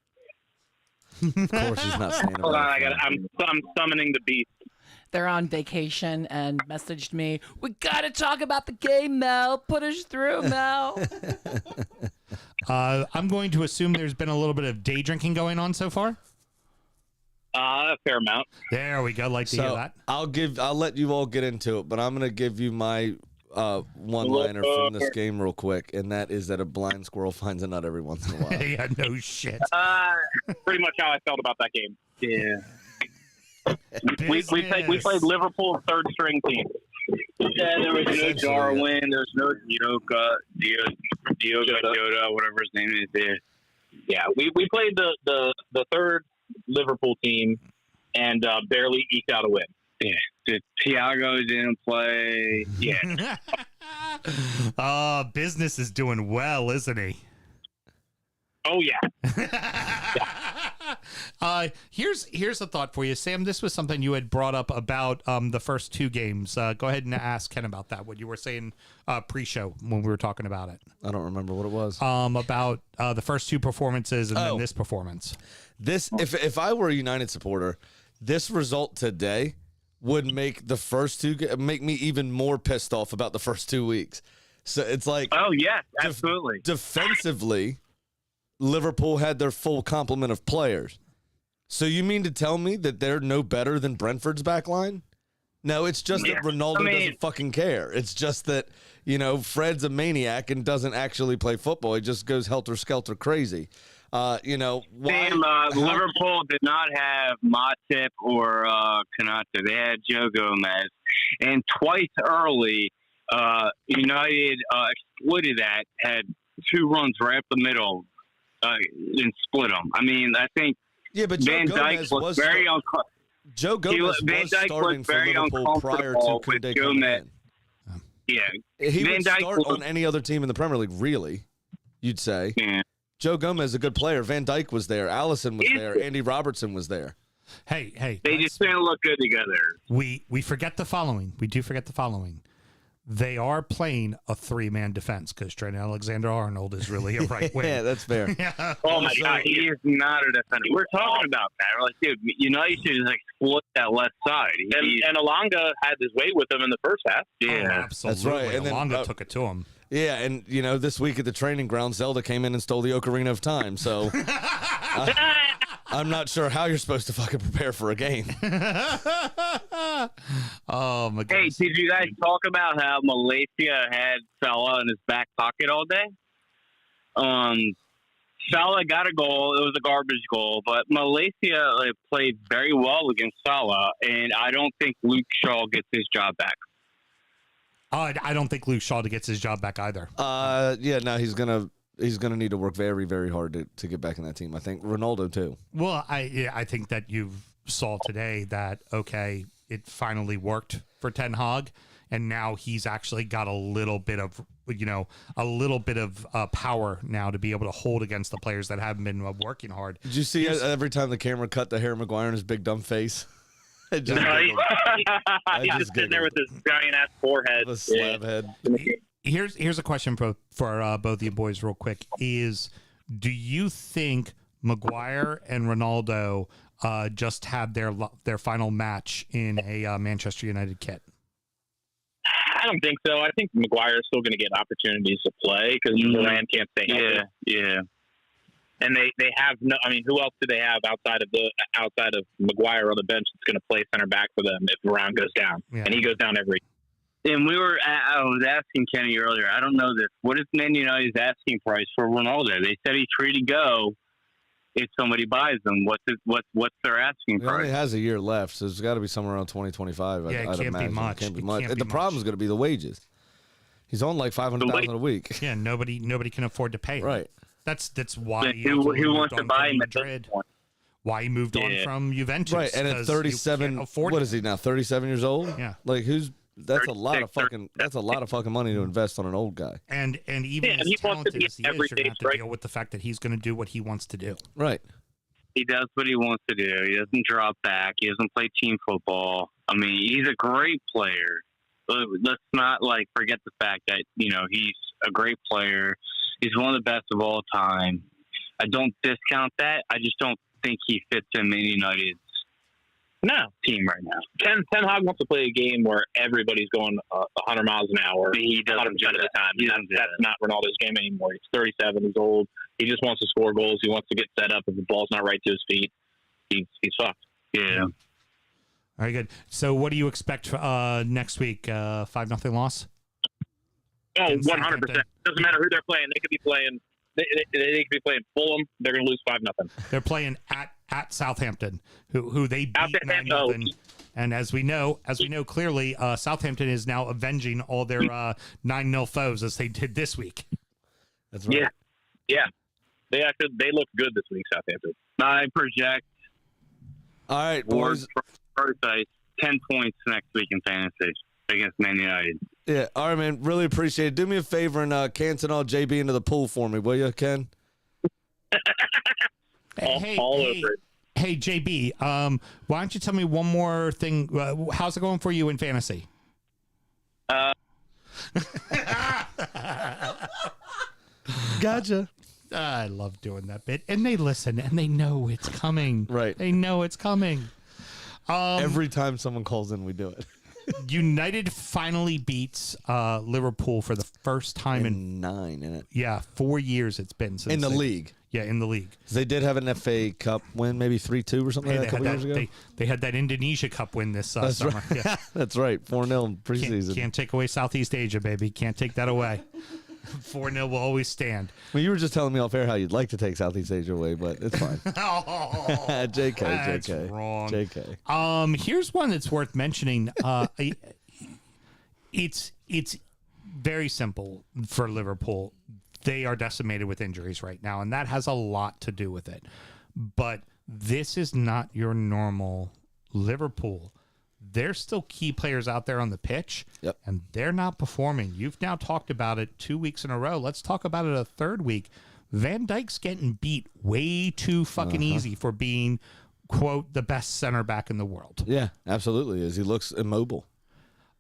Of course he's not saying Hold on, I'm summoning the beast. They're on vacation and messaged me, we got to talk about the game, Mel. Put us through, Mel. I'm going to assume there's been a little bit of day drinking going on so far. A fair amount. There we go. Like to hear that. I'll let you all get into it, but I'm going to give you my one-liner from this game real quick, and that is that a blind squirrel finds a nut every once in a while. Yeah, no shit. Pretty much how I felt about that game. Yeah. we played Liverpool's third string team. Yeah, there was no Darwin, there's no Diogo, whatever his name is there. Yeah, we played the third Liverpool team and barely eked out a win. Yeah, Thiago didn't play. Yeah. Business is doing well, isn't he? Oh yeah. Here's a thought for you, Sam. This was something you had brought up about the first two games. Go ahead and ask Ken about that. What you were saying pre-show when we were talking about it. I don't remember what it was. About the first two performances and then this performance. This, if I were a United supporter, this result today would make the first two make me even more pissed off about the first 2 weeks. So it's like, oh yes, absolutely. Defensively, Liverpool had their full complement of players. So you mean to tell me that they're no better than Brentford's back line? No, it's just that Ronaldo doesn't fucking care. It's just that, Fred's a maniac and doesn't actually play football. He just goes helter-skelter crazy. Why? Liverpool did not have Matip or Konate. They had Joe Gomez. And twice early, United exploited that, had 2 runs right up the middle, and split them. I mean, I think but Van Dijk was very uncomfortable. Joe Gomez was starting for Liverpool prior to Koundé coming in. Yeah, he Van would Dijk start on any other team in the Premier League, really, you'd say. Yeah. Joe Gomez is a good player. Van Dijk was there. Allison was there. Andy Robertson was there. Hey. They just didn't look good together. We forget the following. We do forget the following. They are playing a 3-man defense because Trent Alexander-Arnold is really a right wing. Yeah, that's fair. Oh, my God. He is not a defender. We're talking about that. We're like, dude, United should just exploit that left side. And Alonga had his way with him in the first half. Oh, absolutely. That's right. And then Alonga took it to him. Yeah, and, this week at the training ground, Zelda came in and stole the Ocarina of Time, so I'm not sure how you're supposed to fucking prepare for a game. Oh, my God. Hey, did you guys talk about how Malaysia had Salah in his back pocket all day? Salah got a goal. It was a garbage goal, but Malaysia played very well against Salah, and I don't think Luke Shaw gets his job back. I don't think Luke Shaw gets his job back either. He's gonna need to work very, very hard to get back in that team. I think Ronaldo too. Well, I think that you saw today that it finally worked for Ten Hag, and now he's actually got a little bit of power now to be able to hold against the players that haven't been working hard. Did you see every time the camera cut to Harry Maguire and his big dumb face? He's just sitting there with his giant-ass forehead. The slab head. Here's a question for both of you boys real quick. Do you think Maguire and Ronaldo just had their final match in a Manchester United kit? I don't think so. I think Maguire is still going to get opportunities to play because Moran can't stay healthy. Yeah. And they have no. I mean, who else do they have outside of Maguire on the bench that's going to play center back for them if Moran goes down? Yeah. And he goes down every. And I was asking Kenny earlier. I don't know this. What is Man United's asking price for Ronaldo? They said he's free to go if somebody buys him. What's their asking He price? only has a year left, so it's got to be somewhere around 2025. Yeah, I'd it can't imagine. be much. Can't be It much. can't be The problem is going to be the wages. He's on like $500,000 a week. Yeah, nobody can afford to pay him. Right. That's why Who wants to buy him at this Madrid. point? Why he moved on from Juventus. Right, and at 'cause 37, you can't afford what him. is he now? 37 years old? Yeah. Like that's a lot of 36, fucking money to invest on an old guy. And even Yeah, as he wants to talented be as he is, you're everyday going to have to striker. deal with the fact that he's going to do what he wants to do. Right. He does what he wants to do. He doesn't drop back. He doesn't play team football. I mean, he's a great player. But let's not forget the fact that he's a great player. He's one of the best of all time. I don't discount that. I just don't think he fits in Man United's team right now. Ten Hag wants to play a game where everybody's going 100 miles an hour. He doesn't 100% of the do time. that. That's not Ronaldo's game anymore. He's 37. He's old. He just wants to score goals. He wants to get set up. If the ball's not right to his feet, he's fucked. Yeah. All right, good. So what do you expect next week? 5-0 loss? Oh, 100%. Southampton. Doesn't matter who they're playing. They could be playing. They could be playing Fulham. They're going to lose 5-0. They're playing at Southampton, who they beat Southampton. 9-0. And as we know clearly, Southampton is now avenging all their 9-0 foes as they did this week. That's right. Yeah. They look good this week, Southampton. I project All right, Ward boys. Forsyth 10 points next week in fantasy against Man United. Yeah, all right, man. Really appreciate it. Do me a favor and cancel all JB into the pool for me, will you, Ken? All over it. Hey, JB, why don't you tell me one more thing? How's it going for you in fantasy? Gotcha. I love doing that bit. And they listen, and they know it's coming. Right. They know it's coming. Every time someone calls in, we do it. United finally beats Liverpool for the first time in 9 in it. 4 years it's been since In the league. Yeah, in the league. They did have an FA Cup win, maybe 3-2 or something like that a couple years ago. They had that Indonesia Cup win this That's summer. right. Yeah. That's right. 4-0 in preseason. Can't take away Southeast Asia, baby. Can't take that away. 4-0 will always stand. Well, you were just telling me off air how you'd like to take Southeast Asia away, but it's fine. JK. That's wrong. JK. Here's one that's worth mentioning. It's very simple for Liverpool. They are decimated with injuries right now, and that has a lot to do with it. But this is not your normal Liverpool. There's still key players out there on the pitch, and they're not performing. You've now talked about it 2 weeks in a row. Let's talk about it a third week. Van Dijk's getting beat way too fucking easy for being, quote, the best center back in the world. Yeah, absolutely. As he looks immobile.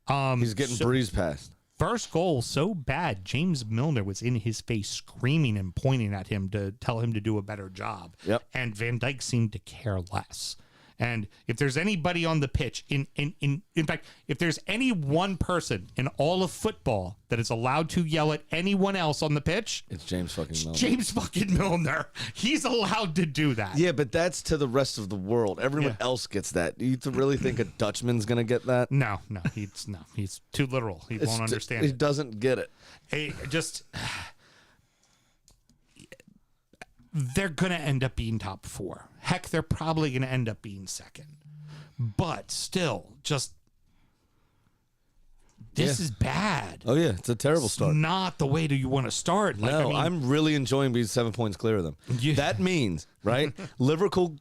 He's getting breezed past. First goal so bad, James Milner was in his face screaming and pointing at him to tell him to do a better job. Yep. And Van Dijk seemed to care less. And if there's anybody on the pitch, in fact, if there's any one person in all of football that is allowed to yell at anyone else on the pitch, it's James fucking Milner. James fucking Milner. He's allowed to do that. Yeah, but that's to the rest of the world. Everyone else gets that. Do you really think a Dutchman's going to get that? No. He's too literal. He won't understand He it. doesn't get it. They're going to end up being top 4. Heck, they're probably going to end up being second. But still, this is bad. Oh, yeah. It's a terrible start. It's not the way that you want to start. I'm really enjoying being 7 points clear of them. Yeah. That means, right, Liverpool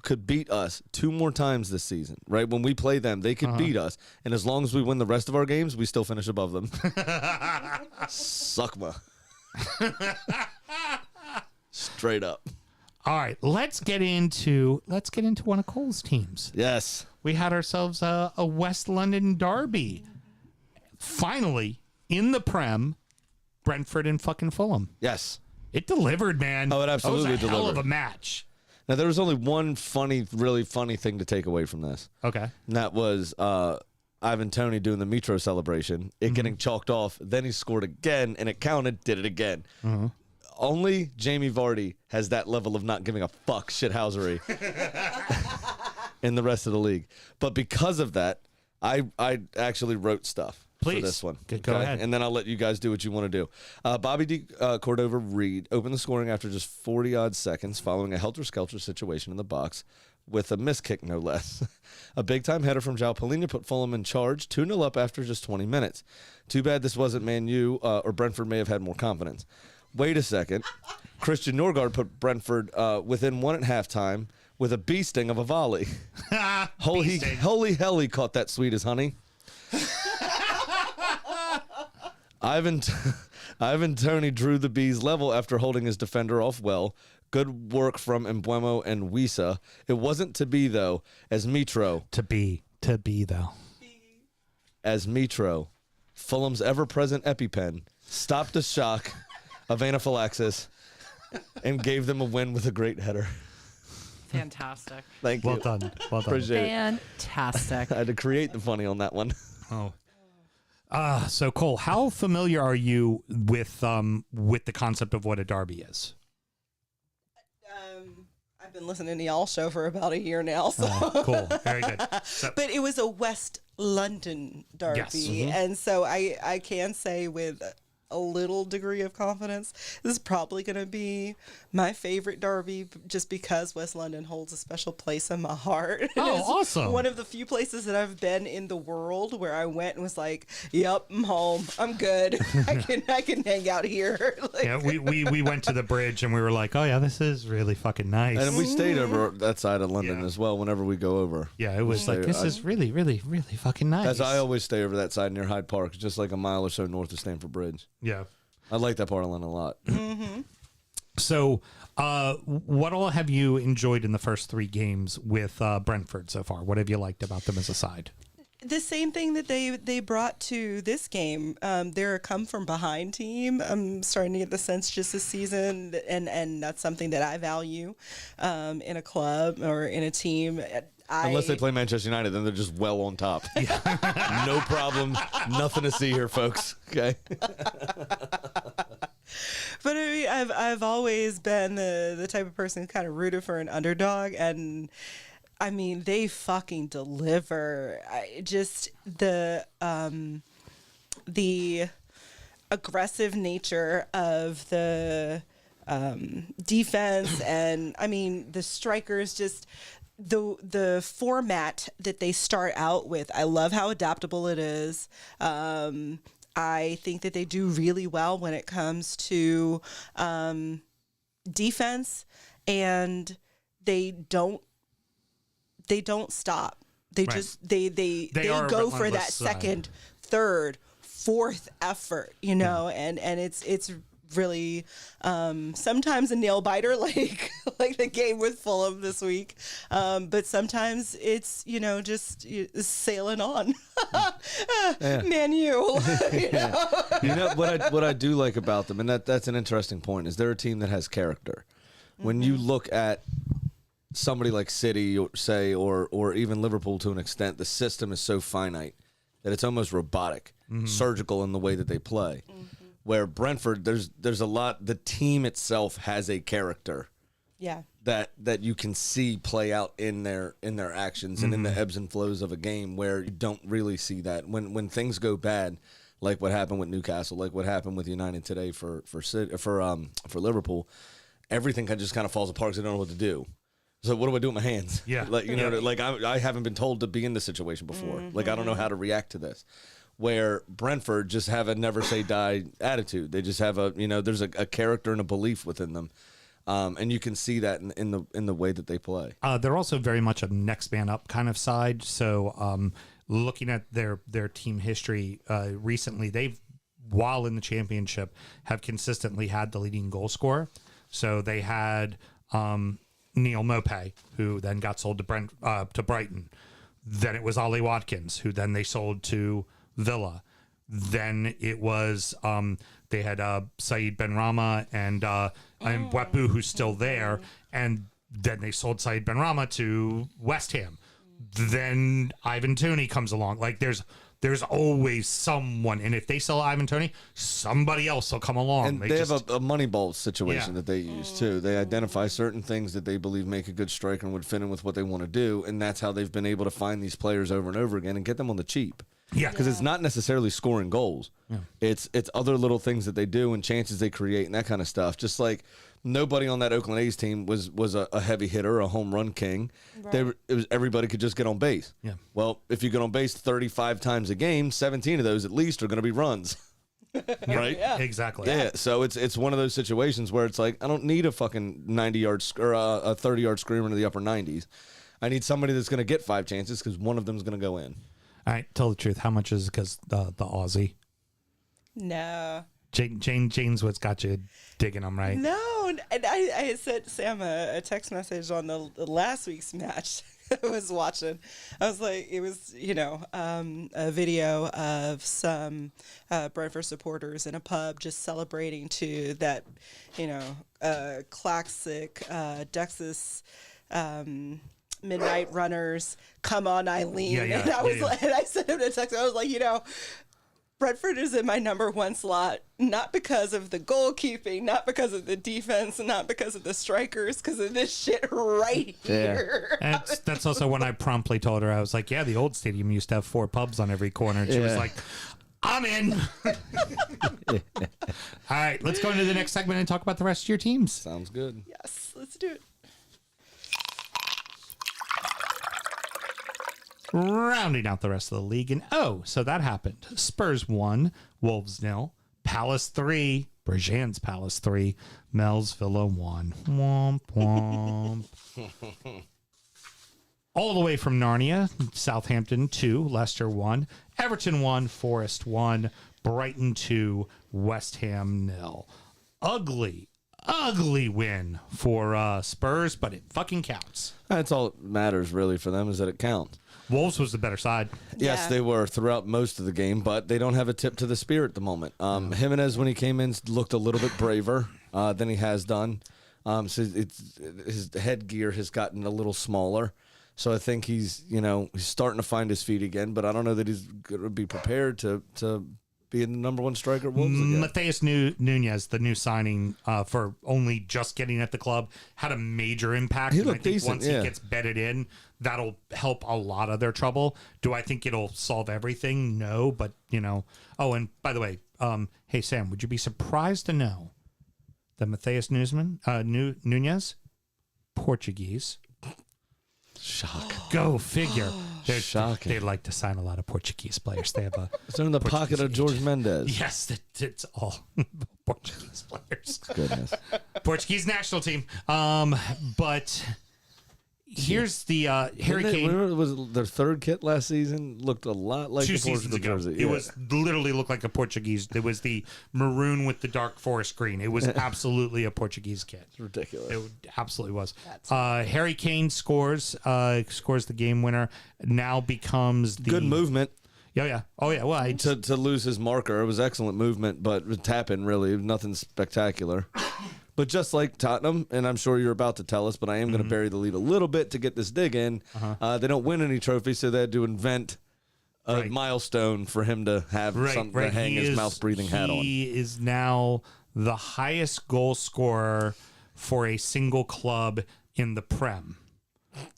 could beat us 2 more times this season, right? When we play them, they could beat us. And as long as we win the rest of our games, we still finish above them. Suckma. Straight up. All right, let's get into one of Cole's teams. Yes. We had ourselves a West London derby. Finally, in the Prem, Brentford and fucking Fulham. Yes. It delivered, man. Oh, it absolutely delivered. Hell of delivered. a match. Now, there was only one really funny thing to take away from this. Okay. And that was Ivan Toney doing the Mitro celebration, it getting chalked off. Then he scored again, and it counted, did it again. Only Jamie Vardy has that level of not giving a fuck shithousery in the rest of the league. But because of that, I actually wrote stuff for this one. Go ahead. And then I'll let you guys do what you want to do. Bobby D. Cordova-Reid opened the scoring after just 40-odd seconds following a helter-skelter situation in the box with a missed kick, no less. A big-time header from João Palhinha put Fulham in charge, 2-0 up after just 20 minutes. Too bad this wasn't Man U, or Brentford may have had more confidence. Wait a second. Christian Norgard put Brentford within 1 at halftime with a bee sting of a volley. Holy hell, he caught that sweet as honey. Ivan Toney drew the bees level after holding his defender off well. Good work from Mbeumo and Wissa. It wasn't to be, though, as Mitro, Fulham's ever-present EpiPen, stopped the shock of anaphylaxis and gave them a win with a great header. Fantastic. Thank you. Well done. Appreciate it. Fantastic. I had to create the funny on that one. So Cole, how familiar are you with the concept of what a derby is? I've been listening to y'all show for about a year now. So. Cool. Very good. But it was a West London derby. Yes. And so I can say with a little degree of confidence, this is probably going to be my favorite derby just because West London holds a special place in my heart. Oh, It's awesome. one of the few places that I've been in the world where I went and was like, yep, I'm home. I'm good. I can hang out here. Like, Yeah, we went to the bridge and we were like, oh yeah, this is really fucking nice. And we stayed over that side of London as well whenever we go over. Yeah, it was like, this is really, really, really fucking nice. As I always stay over that side near Hyde Park, just like a mile or so north of Stamford Bridge. Yeah. I like that part of London a lot. So, what all have you enjoyed in the first 3 games with Brentford so far? What have you liked about them as a side? the same thing that they brought to this game. They're a come from behind team. I'm starting to get the sense just this season, and that's something that I value in a club or in a team. Unless they play Manchester United, then they're just well on top. No problem. Nothing to see here, folks. Okay. But I mean, I've always been the type of person who kind of rooted for an underdog, and I mean, they fucking deliver. Just the aggressive nature of the defense, and I mean, the strikers just. The format that they start out with, I love how adaptable it is. I think that they do really well when it comes to defense, and they don't stop. They Right. just they are go for that relentless, second, third, fourth effort, and it's really sometimes a nail biter like the game with Fulham this week, but sometimes it's just sailing on. Man, you know? What I do like about them, and that's an interesting point, is they're a team that has character. When you look at somebody like City, or even Liverpool to an extent, the system is so finite that it's almost robotic, surgical in the way that they play. Where Brentford, there's a lot. The team itself has a character, that you can see play out in their actions and in the ebbs and flows of a game, where you don't really see that when things go bad, like what happened with Newcastle, like what happened with United today for Liverpool. Everything just kind of falls apart because they don't know what to do. So what do I do with my hands? Yeah, I haven't been told to be in this situation before. Like, I don't know how to react to this. Where Brentford just have a never say die attitude. They just have there's a character and a belief within them, and you can see that in the way that they play. They're also very much a next man up kind of side. So looking at their team history recently, they've, while in the championship, have consistently had the leading goal scorer. So they had Neil Maupay, who then got sold to Brighton. Then it was Ollie Watkins, who then they sold to Villa. Then it was they had Saeed Benrahma and Mbwepu, who's still there, and then they sold Saeed Benrahma to West Ham. Then Ivan Toney comes along. Like, there's always someone, and if they sell Ivan Toney, somebody else will come along. And they have a Moneyball situation that they use too. They identify certain things that they believe make a good striker and would fit in with what they want to do, and that's how they've been able to find these players over and over again and get them on the cheap. Yeah, because it's not necessarily scoring goals. Yeah. It's other little things that they do and chances they create and that kind of stuff. Just like nobody on that Oakland A's team was a heavy hitter, a home run king. Right. Everybody could just get on base. Yeah. Well, if you get on base 35 times a game, 17 of those at least are going to be runs. Right? Yeah. Exactly. Yeah. So it's one of those situations where it's like, I don't need a fucking 90-yard or a 30-yard screamer into the upper 90s. I need somebody that's going to get 5 chances because one of them is going to go in. All right, tell the truth. How much is it because the Aussie? No. Jane's what's got you digging them, right? No, and I sent Sam a text message on the last week's match I was watching. I was like, it was, a video of some Brentford supporters in a pub just celebrating to that, classic Dexys Midnight Runners, Come On Eileen. And I was like, and I sent him a text. I was like, Brentford is in my number 1 slot, not because of the goalkeeping, not because of the defense, not because of the strikers, because of this shit right here. And that's also when I promptly told her, I was like, yeah, the old stadium used to have 4 pubs on every corner. And she was like, I'm in. All right, let's go into the next segment and talk about the rest of your teams. Sounds good. Yes, let's do it. Rounding out the rest of the league. And so that happened. Spurs 1, Wolves 0, Palace 3, Bergeron's Palace 3, Mel's Villa 1. Womp womp. All the way from Narnia, Southampton 2, Leicester 1, Everton 1, Forest 1, Brighton 2, West Ham 0. Ugly win for Spurs, but it fucking counts. That's all that matters really for them, is that it counts. Wolves was the better side. Yes, they were throughout most of the game, but they don't have a tip to the spear at the moment. Jimenez, when he came in, looked a little bit braver than he has done. So his headgear has gotten a little smaller. So I think he's starting to find his feet again, but I don't know that he's going to be prepared to be the number 1 striker at Wolves again. Matheus Nunes, the new signing for only just getting at the club, had a major impact. He and I looked think decent, once he gets bedded in, that'll help a lot of their trouble. Do I think it'll solve everything? No, but Oh, and by the way, hey Sam, would you be surprised to know that Matheus Nunes, Portuguese? Shock. Go figure. Shocking. They like to sign a lot of Portuguese players. They have a. They're in the pocket of George Mendes. Yes, it's all Portuguese players. Goodness. Portuguese national team. But here's the Harry Kane. Remember, was their third kit last season? Looked a lot like 2 the seasons Portugal ago. jersey. It was literally looked like a Portuguese. It was the maroon with the dark forest green. It was absolutely a Portuguese kit. It's ridiculous. It absolutely was. Harry Kane scores the game winner. Now becomes the Good movement. Yeah. Oh yeah. Well, To lose his marker, it was excellent movement, but tapping really nothing spectacular. But just like Tottenham, and I'm sure you're about to tell us, but I am going to bury the lead a little bit to get this dig in. They don't win any trophies, so they had to invent a milestone for him to have something to hang his mouth-breathing hat on. He is now the highest goal scorer for a single club in the Prem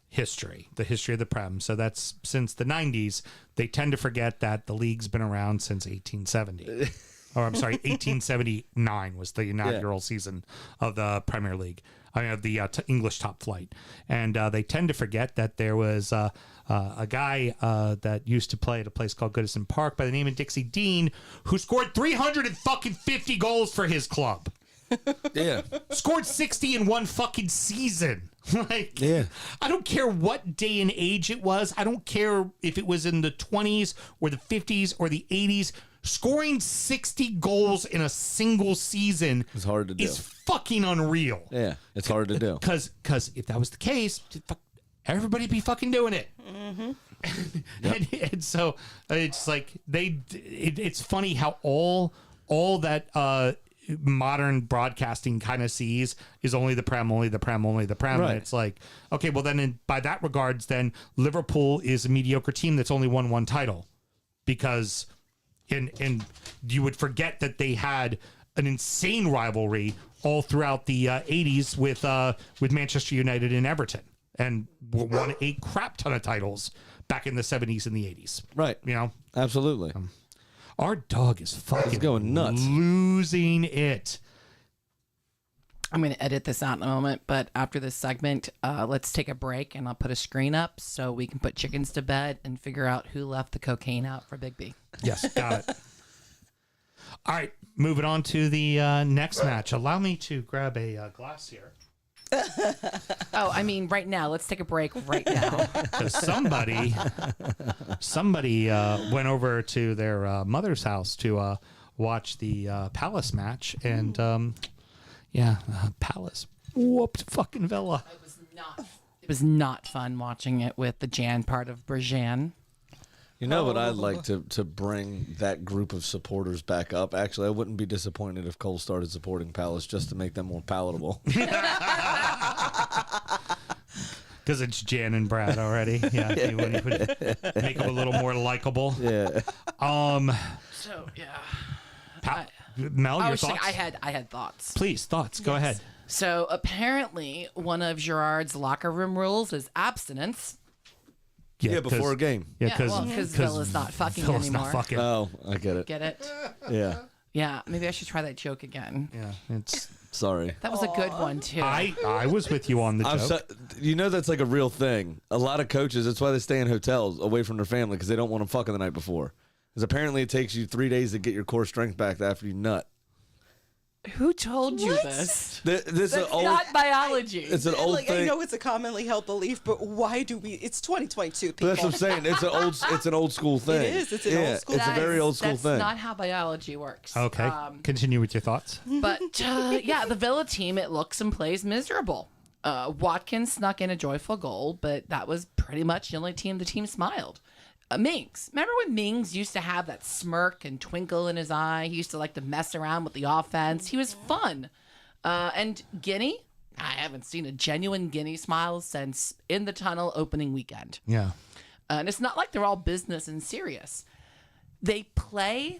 history, the history of the Prem. So that's since the 90s. They tend to forget that the league's been around since 1870. Or I'm sorry, 1879 was the inaugural season of the Premier League. I mean, of the English top flight. And they tend to forget that there was a guy that used to play at a place called Goodison Park by the name of Dixie Dean, who scored 350 goals for his club. Yeah. Scored 60 in one fucking season. Like, Yeah. I don't care what day and age it was. I don't care if it was in the 20s or the 50s or the 80s. Scoring 60 goals in a single season It's hard to do. is fucking unreal. Yeah, it's hard to do. Because if that was the case, everybody'd be fucking doing it. And so it's like it's funny how all that modern broadcasting kind of sees is only the Prem, only the Prem, only the Prem. Right. And it's like, okay, well then by that regards, then Liverpool is a mediocre team that's only won one title because. And you would forget that they had an insane rivalry all throughout the 80s with Manchester United and Everton, and won a crap ton of titles back in the 70s and the 80s. Right. You know, Absolutely. our dog is fucking going nuts. losing it. I'm going to edit this out in a moment, but after this segment, let's take a break and I'll put a screen up so we can put chickens to bed and figure out who left the cocaine out for Big B. Yes, got it. All right, moving on to the next match. Allow me to grab a glass here. Oh, I mean, right now. Let's take a break right now. Because somebody went over to their mother's house to watch the Palace match, and Palace whooped fucking Villa. It was not fun watching it with the Jan part of Brajan. You know what I'd like to bring that group of supporters back up? Actually, I wouldn't be disappointed if Cole started supporting Palace just to make them more palatable. Because it's Jan and Brad already. Yeah, you would make them a little more likable. Yeah. So yeah. Mel, your thoughts? I had thoughts. Please, thoughts. Go ahead. So apparently, one of Gerard's locker room rules is abstinence. Yeah, before a game. Yeah, because Villa's not fucking Villa's anymore. not fucking. Oh, I get it. Get it? Yeah. Yeah, maybe I should try that joke again. Yeah, it's. Sorry. That was a good one too. I was with you on the joke. You know that's like a real thing. A lot of coaches, that's why they stay in hotels away from their family because they don't want them fucking the night before. Because apparently it takes you 3 days to get your core strength back after you nut. Who told you this? This is That's not biology. It's an old thing. I know it's a commonly held belief, but why do we? It's 2022, people. That's what I'm saying. It's an old school thing. It is. It's an old school. It's a very old school that's thing. That's not how biology works. Okay. Continue with your thoughts. But yeah, the Villa team, it looks and plays miserable. Watkins snuck in a joyful goal, but that was pretty much the only team the team smiled. Mings. Remember when Mings used to have that smirk and twinkle in his eye? He used to like to mess around with the offense. He was fun. And Guinea, I haven't seen a genuine Guinea smile since In the Tunnel opening weekend. Yeah. And it's not like they're all business and serious. They play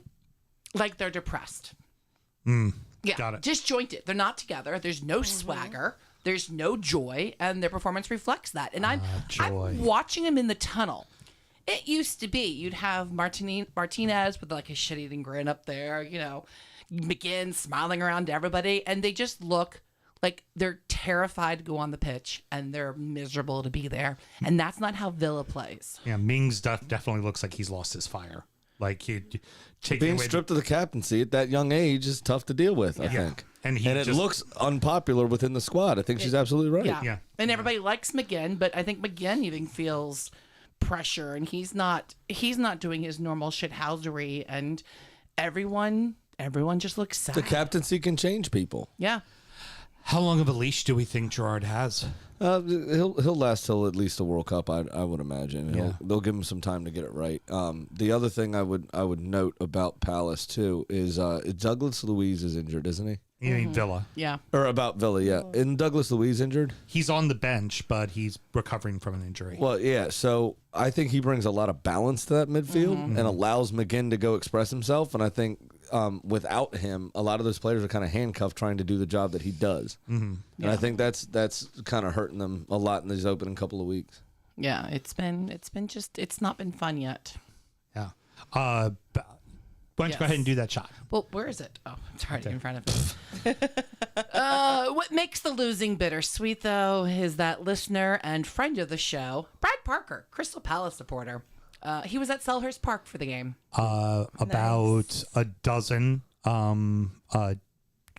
like they're depressed. Yeah, got it. disjointed. They're not together. There's no swagger. There's no joy, and their performance reflects that. And I'm watching them in the tunnel. It used to be you'd have Martinez with like a shit-eating grin up there, you know, McGinn smiling around to everybody, and they just look like they're terrified to go on the pitch and they're miserable to be there. And that's not how Villa plays. Yeah, Mings definitely looks like he's lost his fire. Like being stripped of the captaincy at that young age is tough to deal with, I think. And it looks unpopular within the squad. I think she's absolutely right. Yeah. And everybody likes McGinn, but I think McGinn even feels pressure, and he's not doing his normal shithousery, and everyone just looks sad. The captaincy can change people. Yeah. How long of a leash do we think Gerard has? He'll last till at least the World Cup, I would imagine. They'll give him some time to get it right. The other thing I would note about Palace too is Douglas Luiz is injured, isn't he? You mean Villa? Yeah. Or about Villa, yeah. Isn't Douglas Luiz injured? He's on the bench, but he's recovering from an injury. Well, yeah. So I think he brings a lot of balance to that midfield and allows McGinn to go express himself. And I think without him, a lot of those players are kind of handcuffed trying to do the job that he does. And I think that's kind of hurting them a lot in these opening couple of weeks. Yeah, it's not been fun yet. Yeah. Why don't you go ahead and do that shot? Well, where is it? Oh, it's right in front of us. What makes the losing bittersweet, though, is that listener and friend of the show, Brad Parker, Crystal Palace supporter. He was at Selhurst Park for the game. About a dozen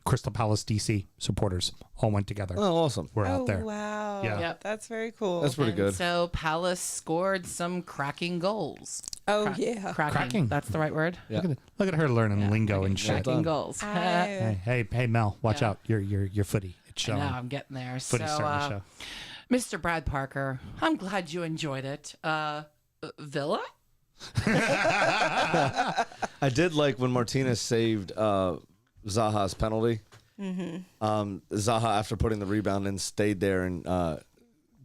Crystal Palace DC supporters all went together. Oh, awesome. We're out there. Wow. Yeah. Yep. That's very cool. That's pretty good. So Palace scored some cracking goals. yeah. Cracking. That's the right word? Yeah. Look at her learning lingo and shit. Cracking goals. Hey, Mel, watch out. Your footy. It's showing. Now I'm getting there. Footy's starting to show. Mr. Brad Parker, I'm glad you enjoyed it. Villa? I did like when Martinez saved Zaha's penalty. Zaha, after putting the rebound in, stayed there and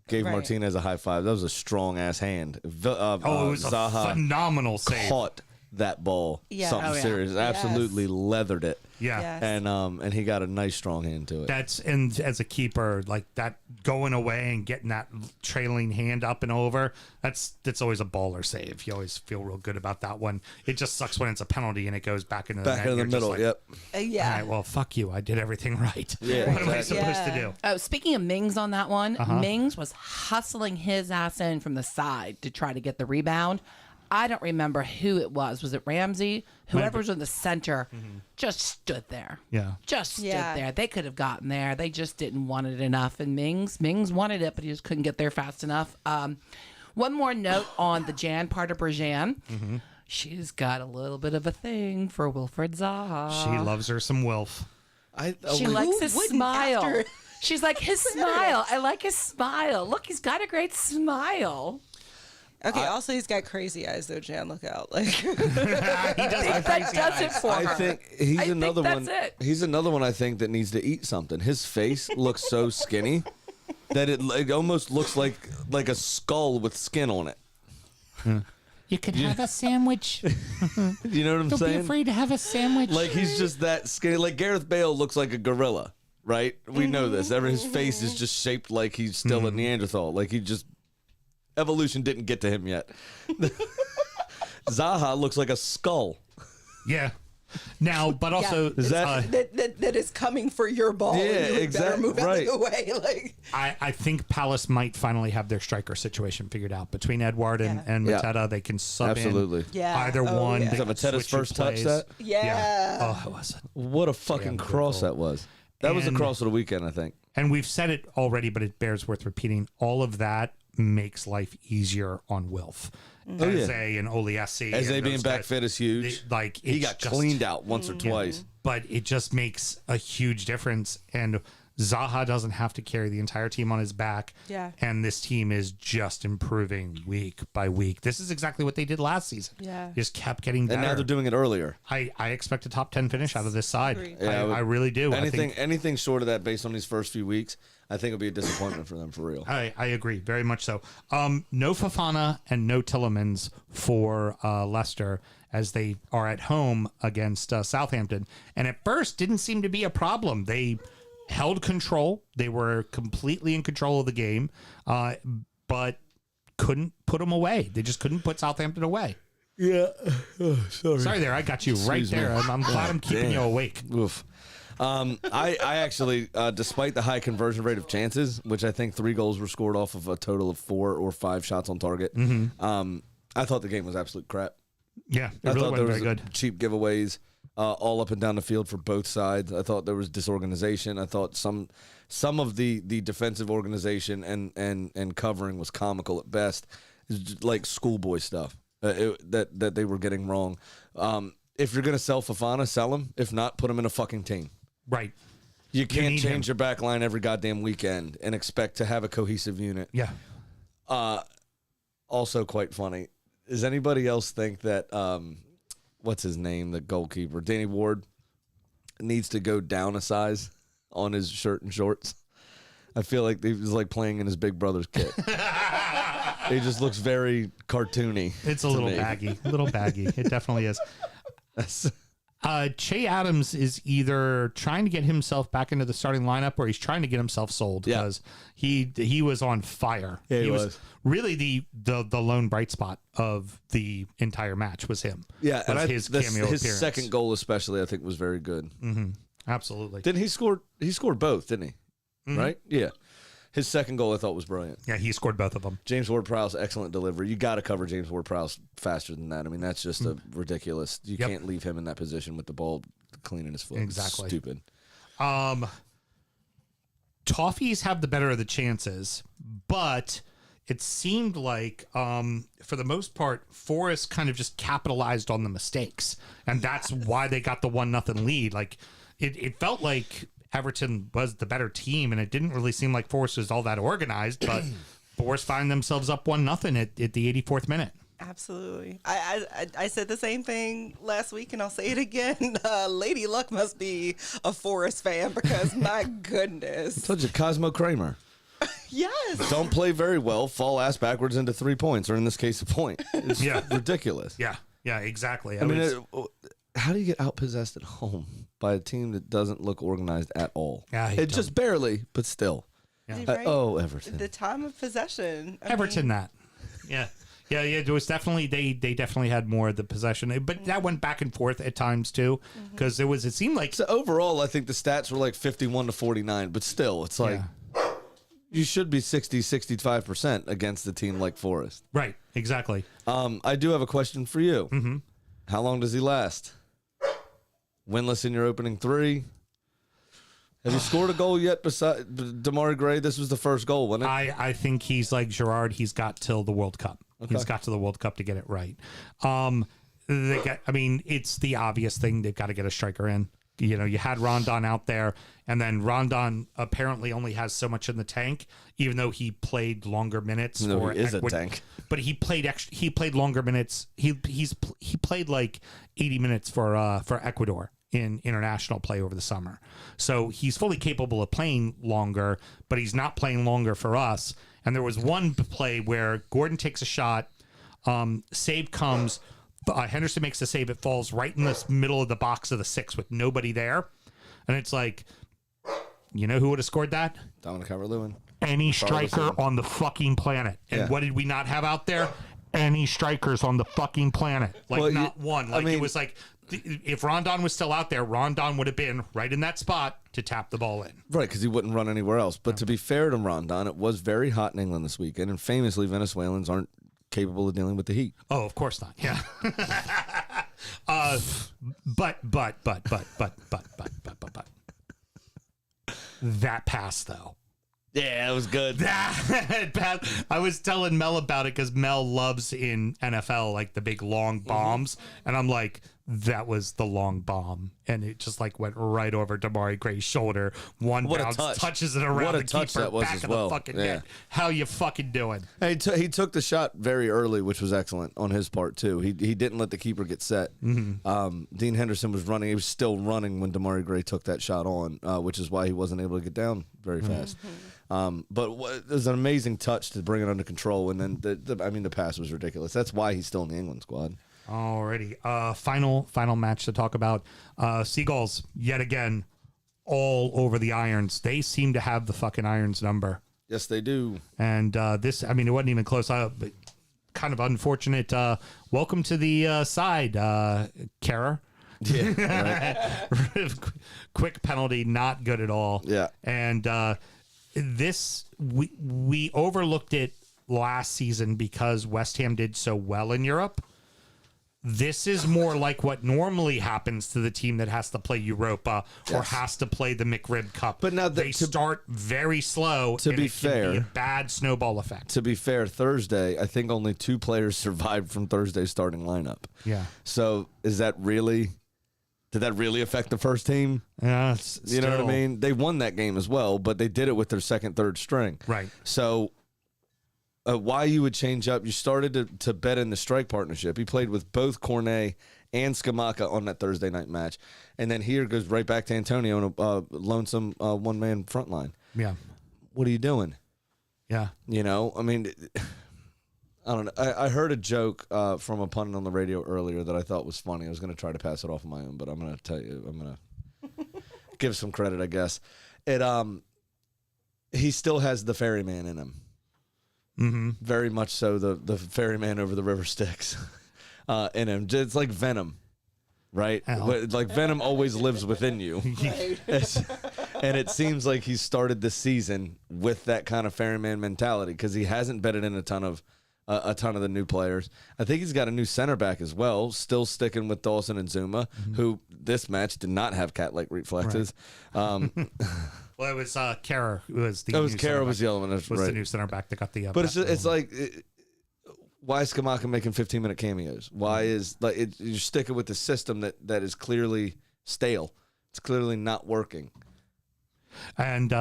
gave Martinez a high five. That was a strong ass hand. It was Zaha a phenomenal save. Caught that ball. Something serious. Absolutely leathered it. Yeah. Yes. And he got a nice strong hand to it. And as a keeper, like that going away and getting that trailing hand up and over, that's always a baller save. You always feel real good about that one. It just sucks when it's a penalty and it goes back into the net. Back in the middle, like, yep. All right, well, fuck you. I did everything right. Yeah, what am I supposed to do? Oh, speaking of Mings on that one, Mings was hustling his ass in from the side to try to get the rebound. I don't remember who it was. Was it Ramsey? Whoever was in the center just stood there. Yeah. Just stood there. They could have gotten there. They just didn't want it enough. And Mings wanted it, but he just couldn't get there fast enough. One more note on the Jan part of Berjan. She's got a little bit of a thing for Wilfried Zaha. She loves her some Wilf. She likes his smile. She's like, his smile. I like his smile. Look, he's got a great smile. Okay. Also, he's got crazy eyes, though. Jan, look out! Like He does have That does it for her. I think he's another that's one. it. He's another one I think that needs to eat something. His face looks so skinny that it almost looks like a skull with skin on it. You could have a sandwich. You know what I'm saying? Don't be afraid to have a sandwich. Like he's just that skinny. Like Gareth Bale looks like a gorilla, right? We know this. His face is just shaped like he's still a Neanderthal. Like evolution didn't get to him yet. Zaha looks like a skull. Yeah. Now, but also Is that is coming for your ball. Yeah, and you exactly, better move right. out of the way. Like I think Palace might finally have their striker situation figured out between Edward and Mateta. They can sub Absolutely. in either one. Is They that can Mateta's switch who first touch? plays. That Oh, it was. what a fucking cross that was. That was the And- cross of the weekend, I think. And we've said it already, but it bears worth repeating. All of that makes life easier on Wilf. Eze and Oliesi. As they and being those back guys, fit is huge. He got cleaned out once or twice. But it just makes a huge difference. And Zaha doesn't have to carry the entire team on his back. Yeah. And this team is just improving week by week. This is exactly what they did last season. Yeah. Just kept getting better. And now they're doing it earlier. I expect a top 10 finish out of this side. Agreed. Yeah, I really do. Anything short of that based on these first few weeks, I think it'll be a disappointment for them for real. I agree very much so. No Fofana and no Tillemans for Leicester as they are at home against Southampton. And at first didn't seem to be a problem. They held control. They were completely in control of the game, but couldn't put them away. They just couldn't put Southampton away. Yeah. Sorry. Sorry there. I got you right Excuse me. there. I'm glad I'm keeping you awake. Oof. I actually, despite the high conversion rate of chances, which I think 3 goals were scored off of a total of 4 or 5 shots on target, I thought the game was absolute crap. Yeah, it I really thought there wasn't was very good. cheap giveaways all up and down the field for both sides. I thought there was disorganization. I thought some of the defensive organization and covering was comical at best. It's just like schoolboy stuff that they were getting wrong. If you're going to sell Fofana, sell him. If not, put him in a fucking team. Right. You can't need change him. your back line every goddamn weekend and expect to have a cohesive unit. Yeah. Also quite funny. Does anybody else think that, what's his name, the goalkeeper, Danny Ward, needs to go down a size on his shirt and shorts? I feel like he was like playing in his big brother's kit. He just looks very cartoony. It's a little baggy. It definitely is. Che Adams is either trying to get himself back into the starting lineup or he's trying to get himself sold because he was on fire. Yeah, he was really the lone bright spot of the entire match was him. Yeah, was and his cameo his appearance. second goal especially I think was very good. Mm-hmm. Absolutely. Didn't he score? He scored both, didn't he? Mm-hmm. Right? Yeah. His second goal I thought was brilliant. Yeah, he scored both of them. James Ward-Prowse, excellent delivery. You got to cover James Ward-Prowse faster than that. I mean, that's just a ridiculous. You can't leave him in that position with the ball cleaning his foot. Exactly. It's stupid. Toffees have the better of the chances, but it seemed like, for the most part, Forest kind of just capitalized on the mistakes, and that's why they got the 1-0 lead. Like, it felt like Everton was the better team, and it didn't really seem like Forest was all that organized, but Forest find themselves up 1-0 at the 84th minute. Absolutely. I said the same thing last week, and I'll say it again. Lady Luck must be a Forest fan because, my goodness. I told you, Cosmo Kramer. Yes. Don't play very well, fall ass backwards into 3 points, or in this case, a point. It's ridiculous. Yeah, exactly. I mean, how do you get outpossessed at home by a team that doesn't look organized at all? Yeah, it just barely, but still. Right? Everton. The time of possession. Yeah. It was definitely they definitely had more of the possession, but that went back and forth at times too, because it seemed like so overall I think the stats were like 51-49, but still it's like you should be 60-65% against a team like Forest. Right, exactly. I do have a question for you. Mm-hmm. How long does he last? Winless in your opening 3. Have you scored a goal yet besides Damari Gray? This was the first goal, wasn't it? I think he's like Gerrard. He's got till the World Cup. Okay. He's got to the World Cup to get it right. It's the obvious thing. They've got to get a striker in. You know, you had Rondon out there, and then Rondon apparently only has so much in the tank, even though he played longer minutes. No, he is a tank. But he played longer minutes. He played like 80 minutes for Ecuador in international play over the summer. So he's fully capable of playing longer, but he's not playing longer for us. And there was one play where Gordon takes a shot, save comes, Henderson makes the save, it falls right in the middle of the box of the 6 with nobody there. And it's like, you know who would have scored that? Dominic Calvert-Lewin. Any striker on the fucking planet. And what did we not have out there? Any strikers on the fucking planet. Like, not one. Like, it was like, if Rondon was still out there, Rondon would have been right in that spot to tap the ball in. Right, because he wouldn't run anywhere else. But to be fair to Rondon, it was very hot in England this weekend, and famously, Venezuelans aren't capable of dealing with the heat. Oh, of course not. Yeah. But. That pass, though. Yeah, it was good. That pass. I was telling Mel about it because Mel loves in NFL like the big long bombs, and I'm like, that was the long bomb, and it just like went right over Damari Gray's shoulder. One bounce touches it around the keeper back of the fucking net. How you fucking doing? He took the shot very early, which was excellent on his part too. He didn't let the keeper get set. Dean Henderson was running. He was still running when Damari Gray took that shot on, which is why he wasn't able to get down very fast. But it was an amazing touch to bring it under control, and then the pass was ridiculous. That's why he's still in the England squad. Alrighty. Final match to talk about. Seagulls, yet again, all over the Irons. They seem to have the fucking Irons number. Yes, they do. And it wasn't even close. But kind of unfortunate. Welcome to the side, Kara. Yeah, right. Quick penalty, not good at all. Yeah. And this, we overlooked it last season because West Ham did so well in Europe. This is more like what normally happens to the team that has to play Europa or Yes. has to play the McRib Cup. But now they start very slow. To and be it can fair, be a bad snowball effect. To be fair, Thursday, I think only 2 players survived from Thursday's starting lineup. Yeah. So did that really affect the first team? Yeah, You know what I mean? They won that game as well, but they did it with their second, third string. Right. So why you would change up? You started to bet in the strike partnership. He played with both Cornet and Skamaka on that Thursday night match. And then here goes right back to Antonio in a lonesome one-man front line. Yeah. What are you doing? Yeah. You know, I mean, I don't know. I heard a joke from a pundit on the radio earlier that I thought was funny. I was going to try to pass it off on my own, but I'm going to tell you, I'm going to give some credit, I guess. He still has the ferryman in him. Mm-hmm. Very much so, the ferryman over the river Styx in him. It's like Venom, right? Like Venom always lives within you. And it seems like he started this season with that kind of ferryman mentality because he hasn't betted in a ton of the new players. I think he's got a new center back as well, still sticking with Dawson and Zuma, who this match did not have cat-like reflexes. Right. Well, it was Kara who was the. It was Kara was the other one. Was right. the new center back that got the. But it's like, why is Skamaka making 15-minute cameos? Why is you're sticking with the system that is clearly stale? It's clearly not working. And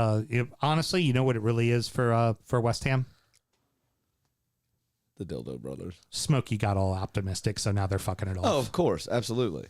honestly, you know what it really is for West Ham? The Dildo Brothers. Smokey got all optimistic, so now they're fucking it off. Oh, of course, absolutely.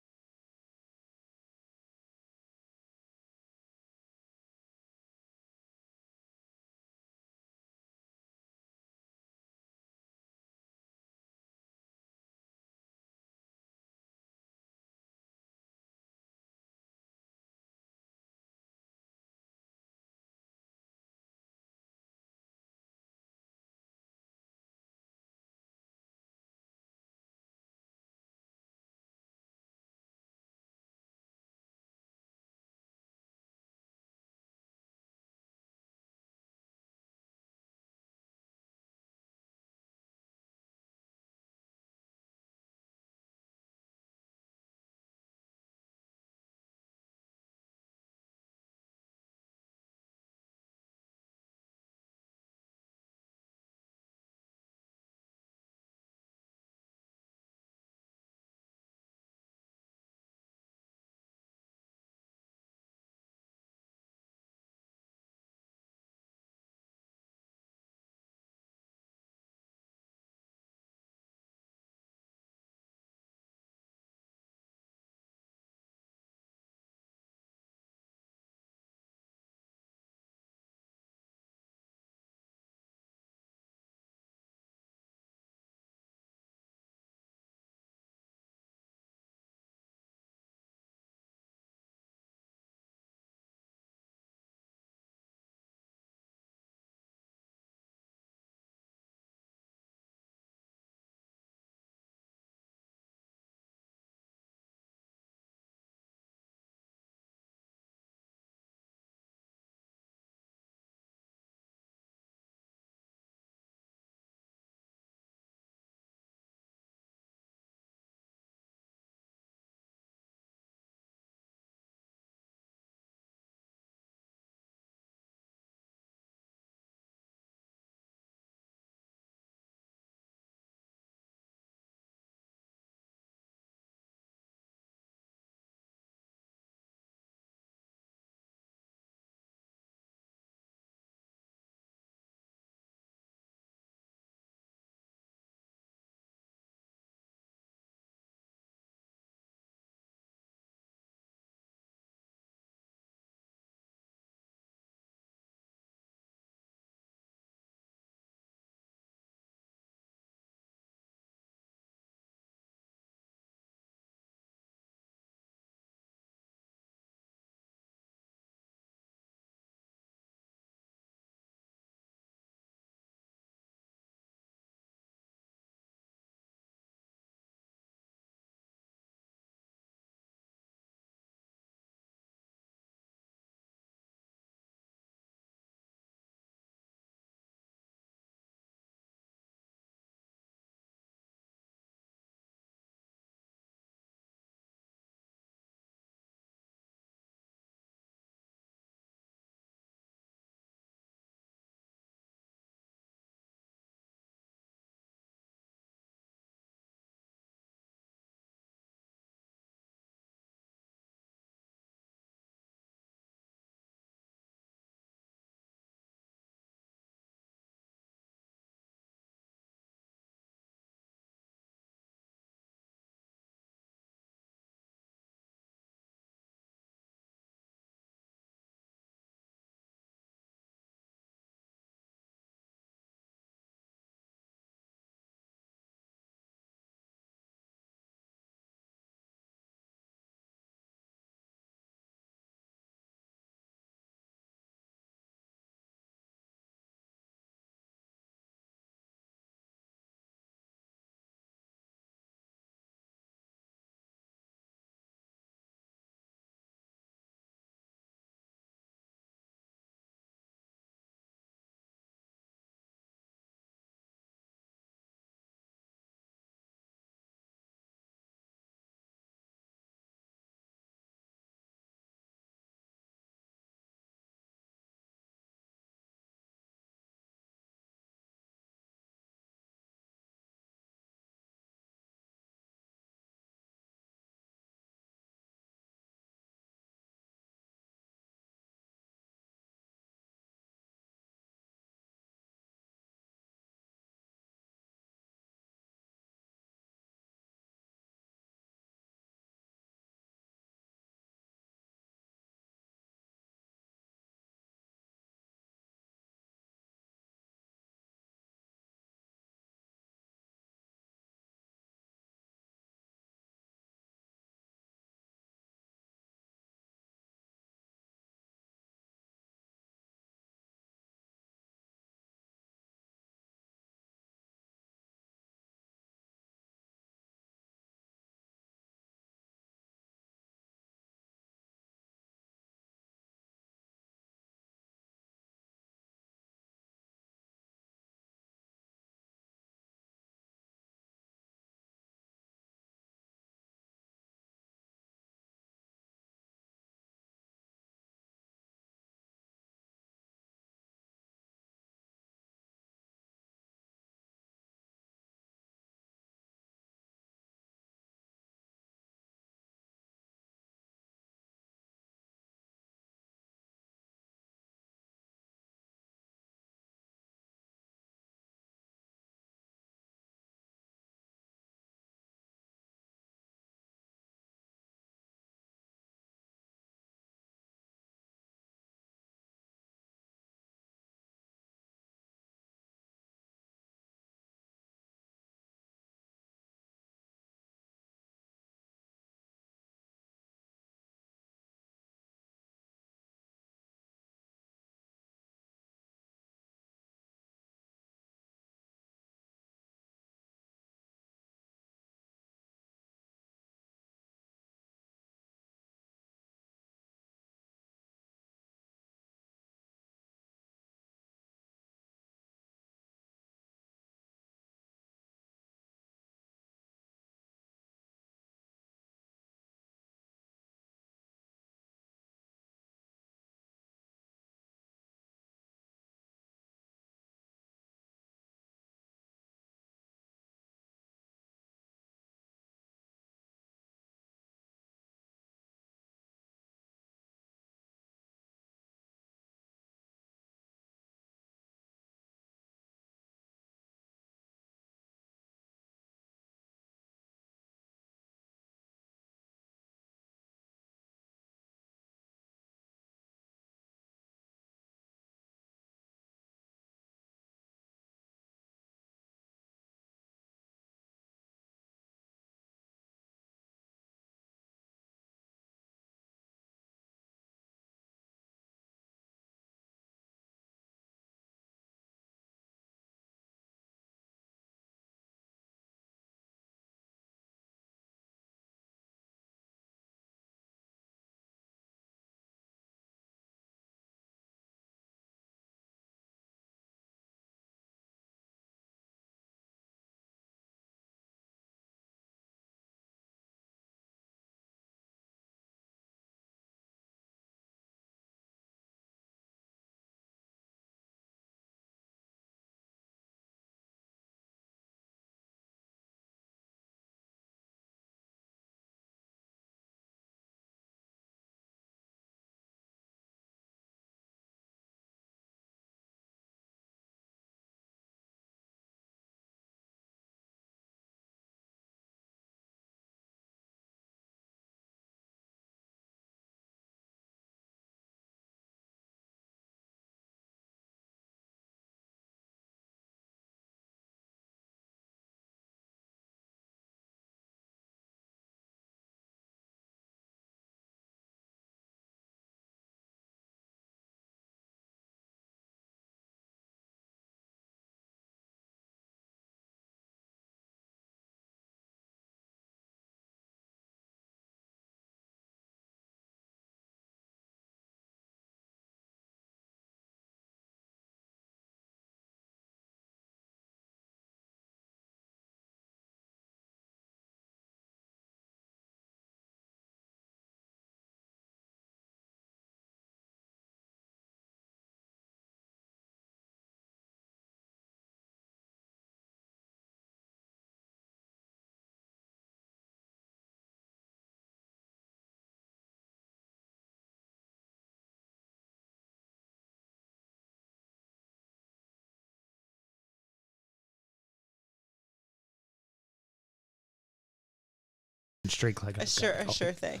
streak like a sure thing.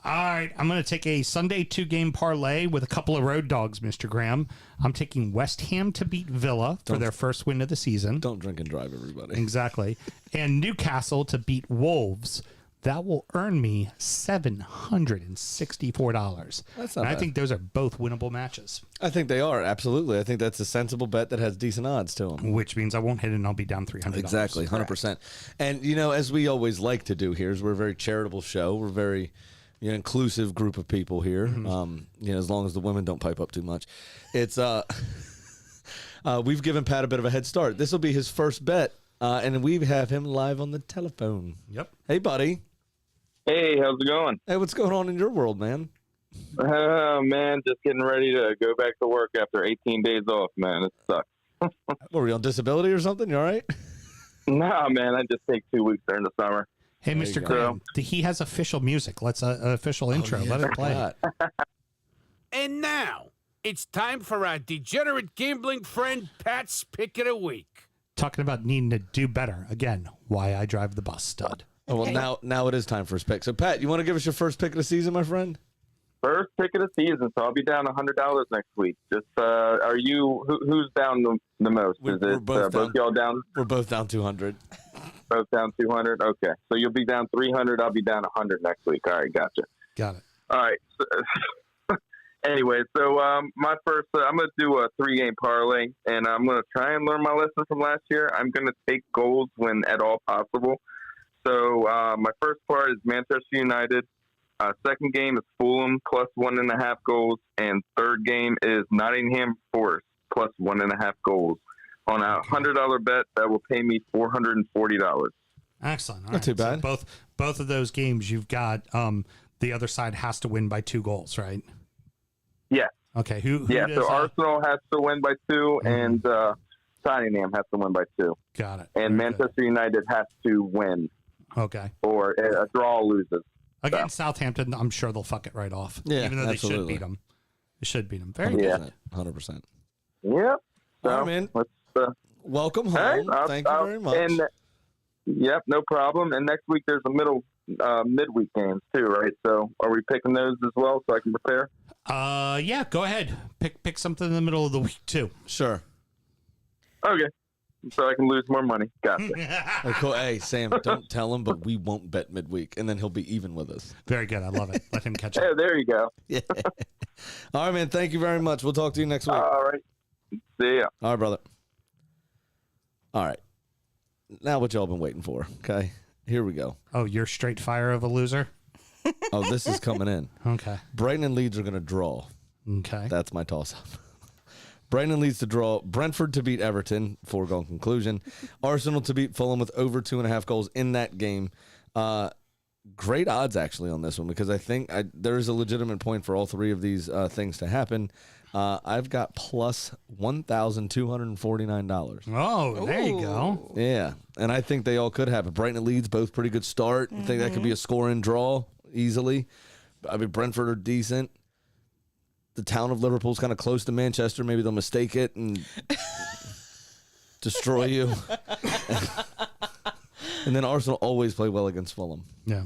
All right, I'm going to take a Sunday 2-game parlay with a couple of road dogs, Mr. Graham. I'm taking West Ham to beat Villa for their first win of the season. Don't drink and drive, everybody. Exactly. And Newcastle to beat Wolves. That will earn me $764. That's not and I bad. think those are both winnable matches, I think they are, absolutely. I think that's a sensible bet that has decent odds to them. which means I won't hit it and I'll be down $300. Exactly, 100%. And, as we always like to do here, is we're a very charitable show. We're very inclusive group of people here. As long as the women don't pipe up too much. It's we've given Pat a bit of a head start. This will be his first bet, and we have him live on the telephone. Yep. Hey, buddy. Hey, how's it going? Hey, what's going on in your world, man? Oh, man, just getting ready to go back to work after 18 days off, man. It sucks. What, were you on disability or something? You all right? Nah, man, I just take 2 weeks during the summer. Hey, There Mr. you go. Graham, he has official music. Let's an official intro. Oh, yeah, Let it play. forgot. And now, it's time for our degenerate gambling friend Pat's Pick of the Week. Talking about needing to do better. Again, why I drive the bus, stud. Oh, well, now it is time for his pick. So, Pat, you want to give us your first pick of the season, my friend? First pick of the season, so I'll be down $100 next week. Just, are you, who's down the most? We're Is it both both y'all down? We're both down 200. Both down 200? Okay. So you'll be down 300. I'll be down 100 next week. All right. Gotcha. Got it. All right. So, anyway, so my first, I'm going to do a 3-game parlay, and I'm going to try and learn my lesson from last year. I'm going to take goals when at all possible. So my first part is Manchester United. Second game is Fulham plus 1.5 goals, and third game is Nottingham Forest plus 1.5 goals. On a $100 bet, that will pay me $440. Excellent. All Not too So bad. both of those games, you've got the other side has to win by 2 goals, right? Yeah. Okay. Who Yeah, does, so Arsenal has to win by 2, and Nottingham has to win by 2. got it. And Very good. Manchester United has to win, Okay. or a draw loses. Against Southampton, I'm sure they'll fuck it right off. Yeah, Even though they should absolutely. beat them. They should beat them. Very good. Yeah. 100%. Yep. So, All right, man. let's, Welcome hey, home. Thank you very much. And, yep, no problem. And next week there's a midweek games too, right? So are we picking those as well so I can prepare? Yeah, go ahead. Pick something in the middle of the week too. Sure. Okay. So I can lose more money. Gotcha. Oh, cool. Hey, Sam, don't tell him, but we won't bet midweek, and then he'll be even with us. Very good. I love it. Let him catch up. Hey, there you go. Yeah. All right, man. Thank you very much. We'll talk to you next week. All right. See ya. All right, brother. All right. Now what y'all been waiting for, okay? Here we go. Oh, you're straight fire of a loser? Oh, this is coming in. Okay. Brighton and Leeds are going to draw. Okay. That's my toss-up. Brighton and Leeds to draw. Brentford to beat Everton, foregone conclusion. Arsenal to beat Fulham with over 2.5 goals in that game. Great odds, actually, on this one, because I think there is a legitimate point for all three of these things to happen. I've got plus $1,249. Oh, there you go. Yeah, and I think they all could happen. Brighton and Leeds, both pretty good start. I think that could be a score-in draw easily. I mean, Brentford are decent. The town of Liverpool's kind of close to Manchester. Maybe they'll mistake it and destroy you. And then Arsenal always play well against Fulham. Yeah.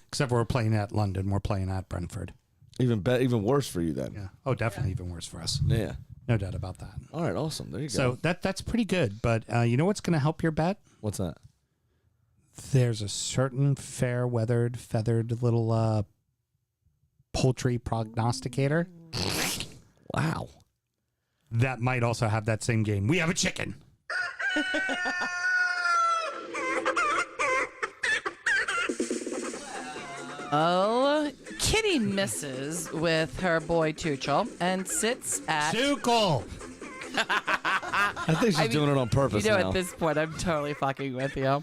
Except we're playing at London. We're playing at Brentford. Even worse for you then. Yeah. Oh, definitely even worse for us. Yeah. No doubt about that. All right, awesome. There you go. So that's pretty good. But you know what's going to help your bet? What's that? There's a certain fair-weathered, feathered little poultry prognosticator. Wow. That might also have that same game. We have a chicken. Oh, Kitty misses with her boy Tuchel and sits at. Tuchel. I think she's doing it on purpose You know, now. at this point, I'm totally fucking with you.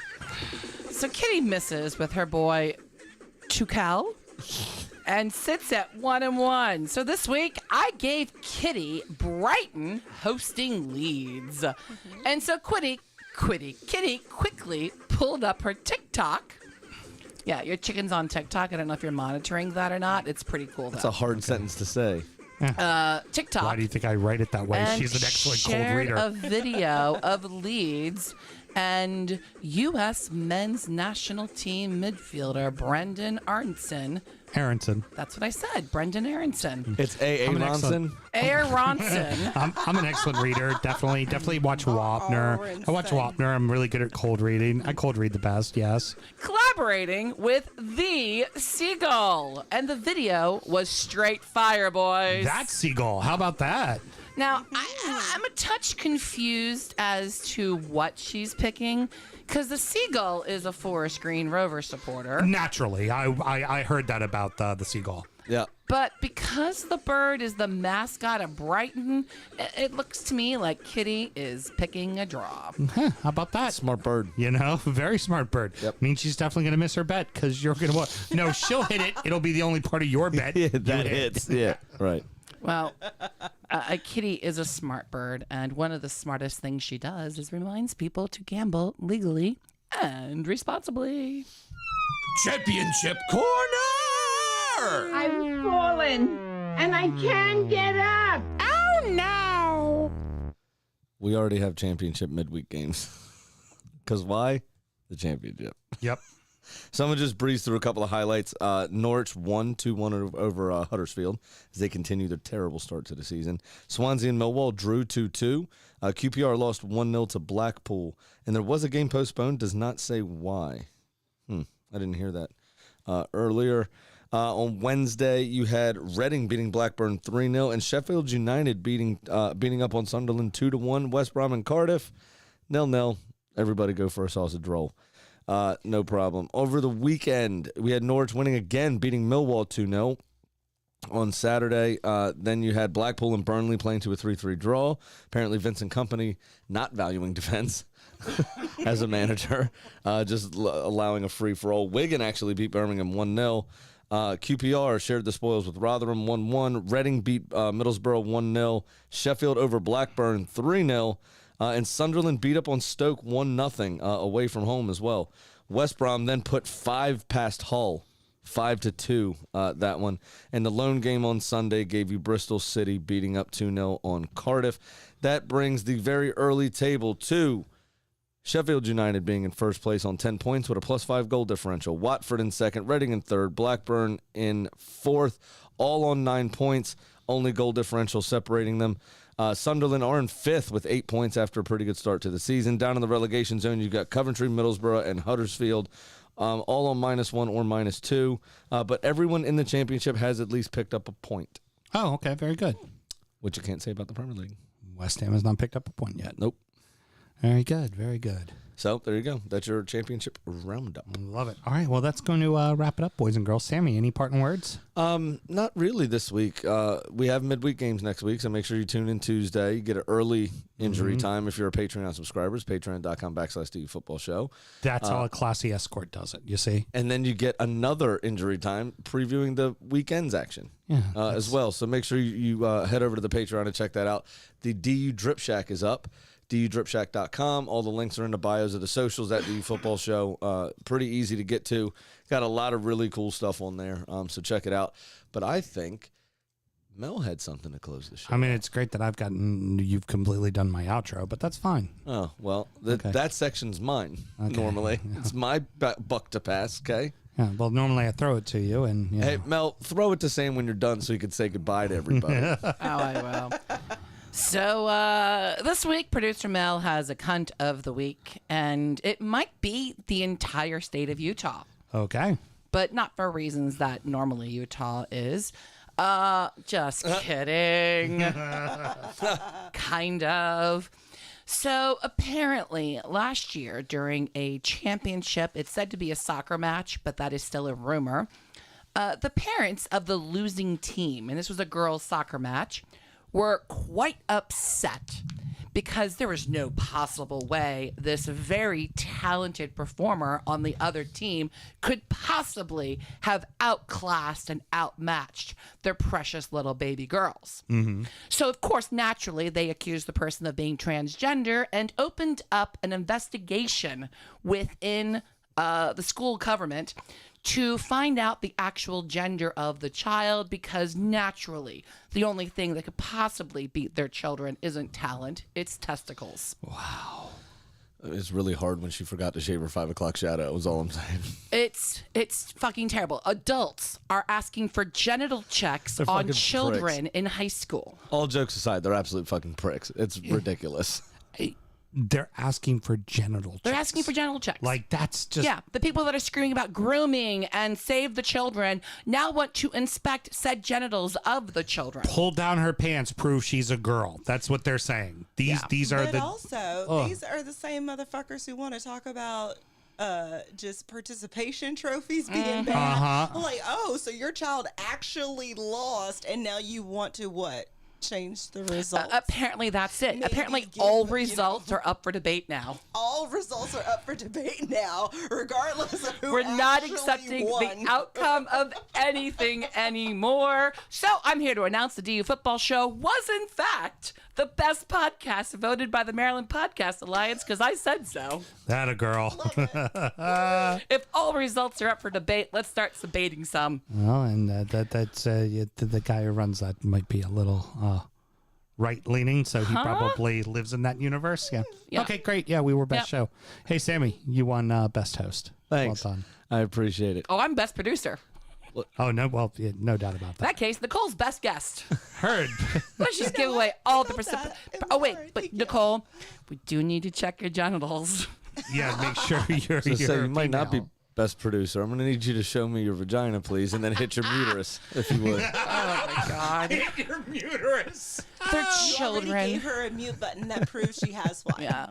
So Kitty misses with her boy Tuchel and sits at 1-1. So this week, I gave Kitty Brighton hosting Leeds. And so Kitty quickly pulled up her TikTok. Yeah, your chicken's on TikTok. I don't know if you're monitoring that or not. It's pretty cool, though. That's a hard sentence to say. TikTok. Why do you think I write it that way? And She's an excellent cold shared reader. a video of Leeds and U.S. men's national team midfielder Brendan Aronson. Aronson. That's what I said, Brendan Aronson. It's A.A. I'm an Ronson. Aronson. I'm an excellent reader. Definitely watch Wapner. I watch Wapner. I'm really good at cold reading. I cold read the best, yes. Collaborating with the Seagull. And the video was straight fire, boys. That's Seagull. How about that? Now, I'm a touch confused as to what she's picking, because the Seagull is a Forest Green Rover supporter. Naturally. I heard that about the Seagull. Yeah. But because the bird is the mascot of Brighton, it looks to me like Kitty is picking a draw. How about that? Smart bird. You know, very smart bird. Yep. Means she's definitely going to miss her bet because you're going to. No, she'll hit it. It'll be the only part of your bet. Yeah, you that hit. hits. Yeah, right. Well, a kitty is a smart bird, and one of the smartest things she does is reminds people to gamble legally and responsibly. Championship corner! I've fallen and I can't get up. Oh no! We already have championship midweek games. Because why? The championship. Yep. Someone just breezed through a couple of highlights. Norwich won 2-1 over Huddersfield as they continue their terrible start to the season. Swansea and Millwall drew 2-2. QPR lost 1-0 to Blackpool. And there was a game postponed. Does not say why. I didn't hear that earlier. On Wednesday, you had Reading beating Blackburn 3-0 and Sheffield United beating up on Sunderland 2-1. West Brom and Cardiff 0-0. Everybody go for a sausage roll. No problem. Over the weekend, we had Norwich winning again, beating Millwall 2-0 on Saturday. Then you had Blackpool and Burnley playing to a 3-3 draw. Apparently, Vincent Kompany not valuing defense as a manager, just allowing a free-for-all. Wigan actually beat Birmingham 1-0. QPR shared the spoils with Rotherham 1-1. Reading beat Middlesbrough 1-0. Sheffield over Blackburn 3-0. And Sunderland beat up on Stoke 1-0 away from home as well. West Brom then put 5 past Hull, 5-2 that one. And the lone game on Sunday gave you Bristol City beating up 2-0 on Cardiff. That brings the very early table to Sheffield United being in first place on 10 points with a +5 goal differential. Watford in second, Reading in third, Blackburn in fourth, all on 9 points. Only goal differential separating them. Sunderland are in fifth with 8 points after a pretty good start to the season. Down in the relegation zone, you've got Coventry, Middlesbrough, and Huddersfield, all on -1 or -2. But everyone in the championship has at least picked up a point, Oh, okay. Very good. which you can't say about the Premier League. West Ham has not picked up a point yet. Nope. Very good. Very good. So there you go. That's your championship roundup. Love it. All right. Well, that's going to wrap it up, boys and girls. Sammy, any parting words? Not really this week. We have midweek games next week, so make sure you tune in Tuesday. You get an early injury time if you're a Patreon subscribers, patreon.com/DFootballShow. That's how a classy escort does it, you see? And then you get another injury time previewing the weekend's action as well. So make sure you head over to the Patreon and check that out. The DU Drip Shack is up. DUDripShack.com. All the links are in the bios of the socials at DU Football Show. Pretty easy to get to. Got a lot of really cool stuff on there, so check it out. But I think Mel had something to close the show. I mean, it's great that you've completely done my outro, but that's fine. Oh, well, that section's mine normally. Yeah. It's my buck to pass, okay? Yeah, well, normally I throw it to you, and Hey, Mel, throw it to Sam when you're done so you can say goodbye to everybody. Oh, I will. So this week, producer Mel has a cunt of the week, and it might be the entire state of Utah, Okay. but not for reasons that normally Utah is. Just kidding. Kind of. So apparently last year during a championship, it's said to be a soccer match, but that is still a rumor. The parents of the losing team, and this was a girls' soccer match, were quite upset because there was no possible way this very talented performer on the other team could possibly have outclassed and outmatched their precious little baby girls. So, of course, naturally, they accused the person of being transgender and opened up an investigation within the school government to find out the actual gender of the child, because naturally the only thing that could possibly beat their children isn't talent, it's testicles. It's really hard when she forgot to shave her 5 o'clock shadow, is all I'm saying. It's fucking terrible. Adults are asking for genital checks They're on fucking children in high school. All jokes aside, they're absolute fucking pricks. It's ridiculous. They're asking for genital checks. They're asking for genital checks. Like, that's just... Yeah, the people that are screaming about grooming and save the children now want to inspect said genitals of the children. Pull down her pants, prove she's a girl. That's what they're saying. These are but the... also, these are the same motherfuckers who want to talk about just participation trophies being bad. Like, oh, so your child actually lost, and now you want to what? Change the results. Apparently that's it. Maybe Apparently all results are up for debate now. All results are up for debate now, regardless of who We're not actually accepting won. the outcome of anything anymore. So I'm here to announce the DU Football Show was in fact the best podcast voted by the Maryland Podcast Alliance because I said so. That a girl. If all results are up for debate, let's start debating some. Well, and that's the guy who runs that might be a little right-leaning, so he probably lives in that universe. Yeah. Okay, great. Yeah, we were best show. Hey, Sammy, you won best host. Thanks. Well done. I appreciate it. Oh, I'm best producer. Oh, no, well, yeah, no doubt about In that. that case, Nicole's best guest. Heard. Let's just give away all the that. Oh, wait, but Nicole, we do need to check your genitals. Yeah, make sure you're So you might not be female. best producer. I'm going to need you to show me your vagina, please, and then hit your uterus, if you would. Oh, my God. your uterus. They're You already children. gave her a mute button that proves she has one. Yeah,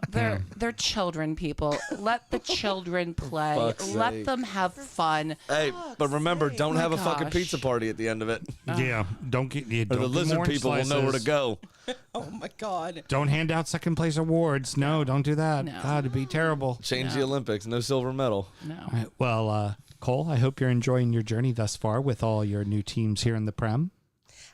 they're children, people. Let the children play. fuck's Let sake. them have fun. Hey, but remember, don't have a fucking gosh. pizza party at the end of it. Yeah, don't get Or don't the give lizard orange people will know where to slices. go. Oh my God. Don't hand out second place awards. No, don't do that. No. God, it'd be terrible. Change the Olympics. No silver medal. No. All right, well, Cole, I hope you're enjoying your journey thus far with all your new teams here in the Prem.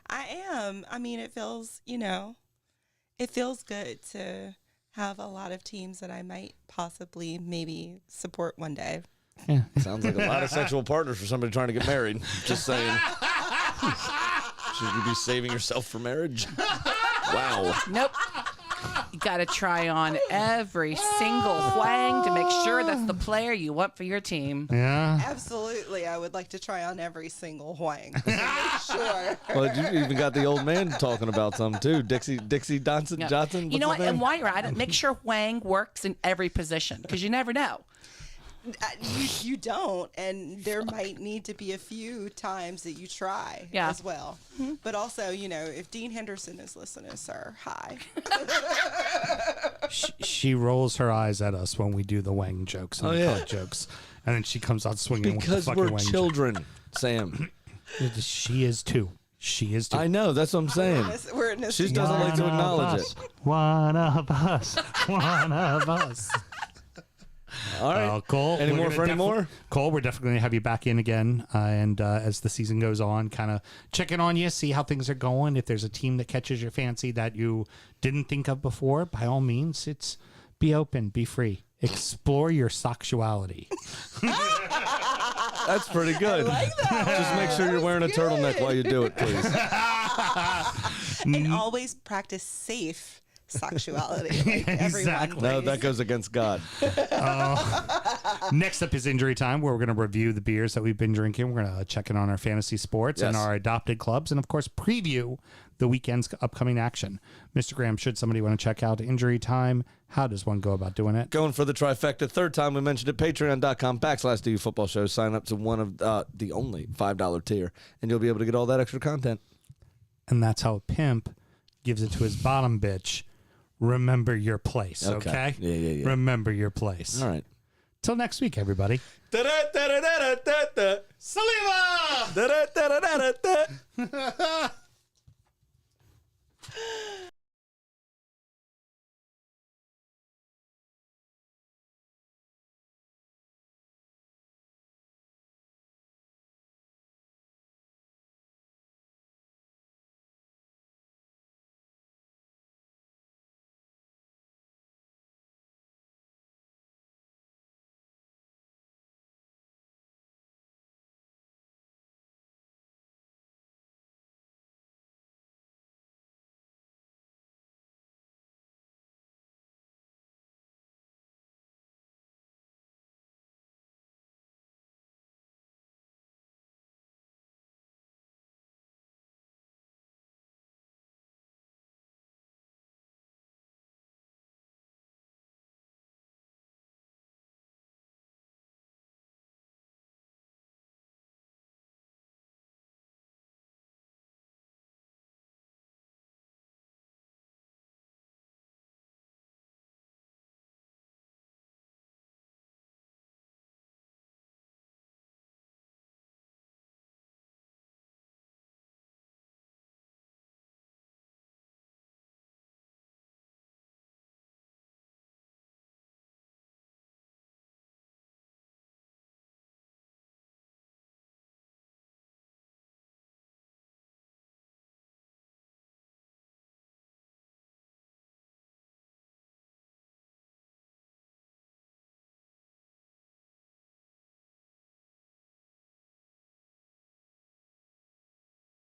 I am. I mean, it feels, it feels good to have a lot of teams that I might possibly maybe support one day. Yeah. Sounds like a lot of sexual partners for somebody trying to get married. Just saying. Should you be saving yourself for marriage? Wow. Nope. You got to try on every single Huang to make sure that's the player you want for your team. Yeah. Absolutely. I would like to try on every single Huang. To make sure. Well, you even got the old man talking about some too. Dixie Johnson. Yeah. Johnson. You know what's what? his And name? while you're at it, make sure Huang works in every position because you never know. You don't, and there might need to be a few times that you try as well. But also, if Dean Henderson is listening, sir, hi. She rolls her eyes at us when we do the Wang jokes and the cock jokes, and then she comes out swinging Because with the fucking we're Wang children, Sam. joke. She is too. She is too. I know. That's what I'm saying. We're in this She doesn't like to acknowledge it. One of us. One of us. All right. Cole. Any we're more gonna for any more? Cole, we're definitely going to have you back in again. And as the season goes on, kind of checking on you, see how things are going. If there's a team that catches your fancy that you didn't think of before, by all means, be open, be free. Explore your sexuality. That's pretty good. I like that. Just make sure you're wearing a turtleneck while you do it, please. And always practice safe sexuality. Like everyone. No, that goes against God. Next up is Injury Time, where we're going to review the beers that we've been drinking. We're going to check in on our fantasy sports and our adopted clubs, and of course, preview the weekend's upcoming action. Mr. Graham, should somebody want to check out Injury Time, how does one go about doing it? Going for the trifecta. Third time we mentioned it. Patreon.com/DU Football Show. Sign up to one of the only $5 tier, and you'll be able to get all that extra content. And that's how a pimp gives it to his bottom bitch. Remember your place, okay? Yeah. Remember your place. All right. Till next week, everybody. Saliva!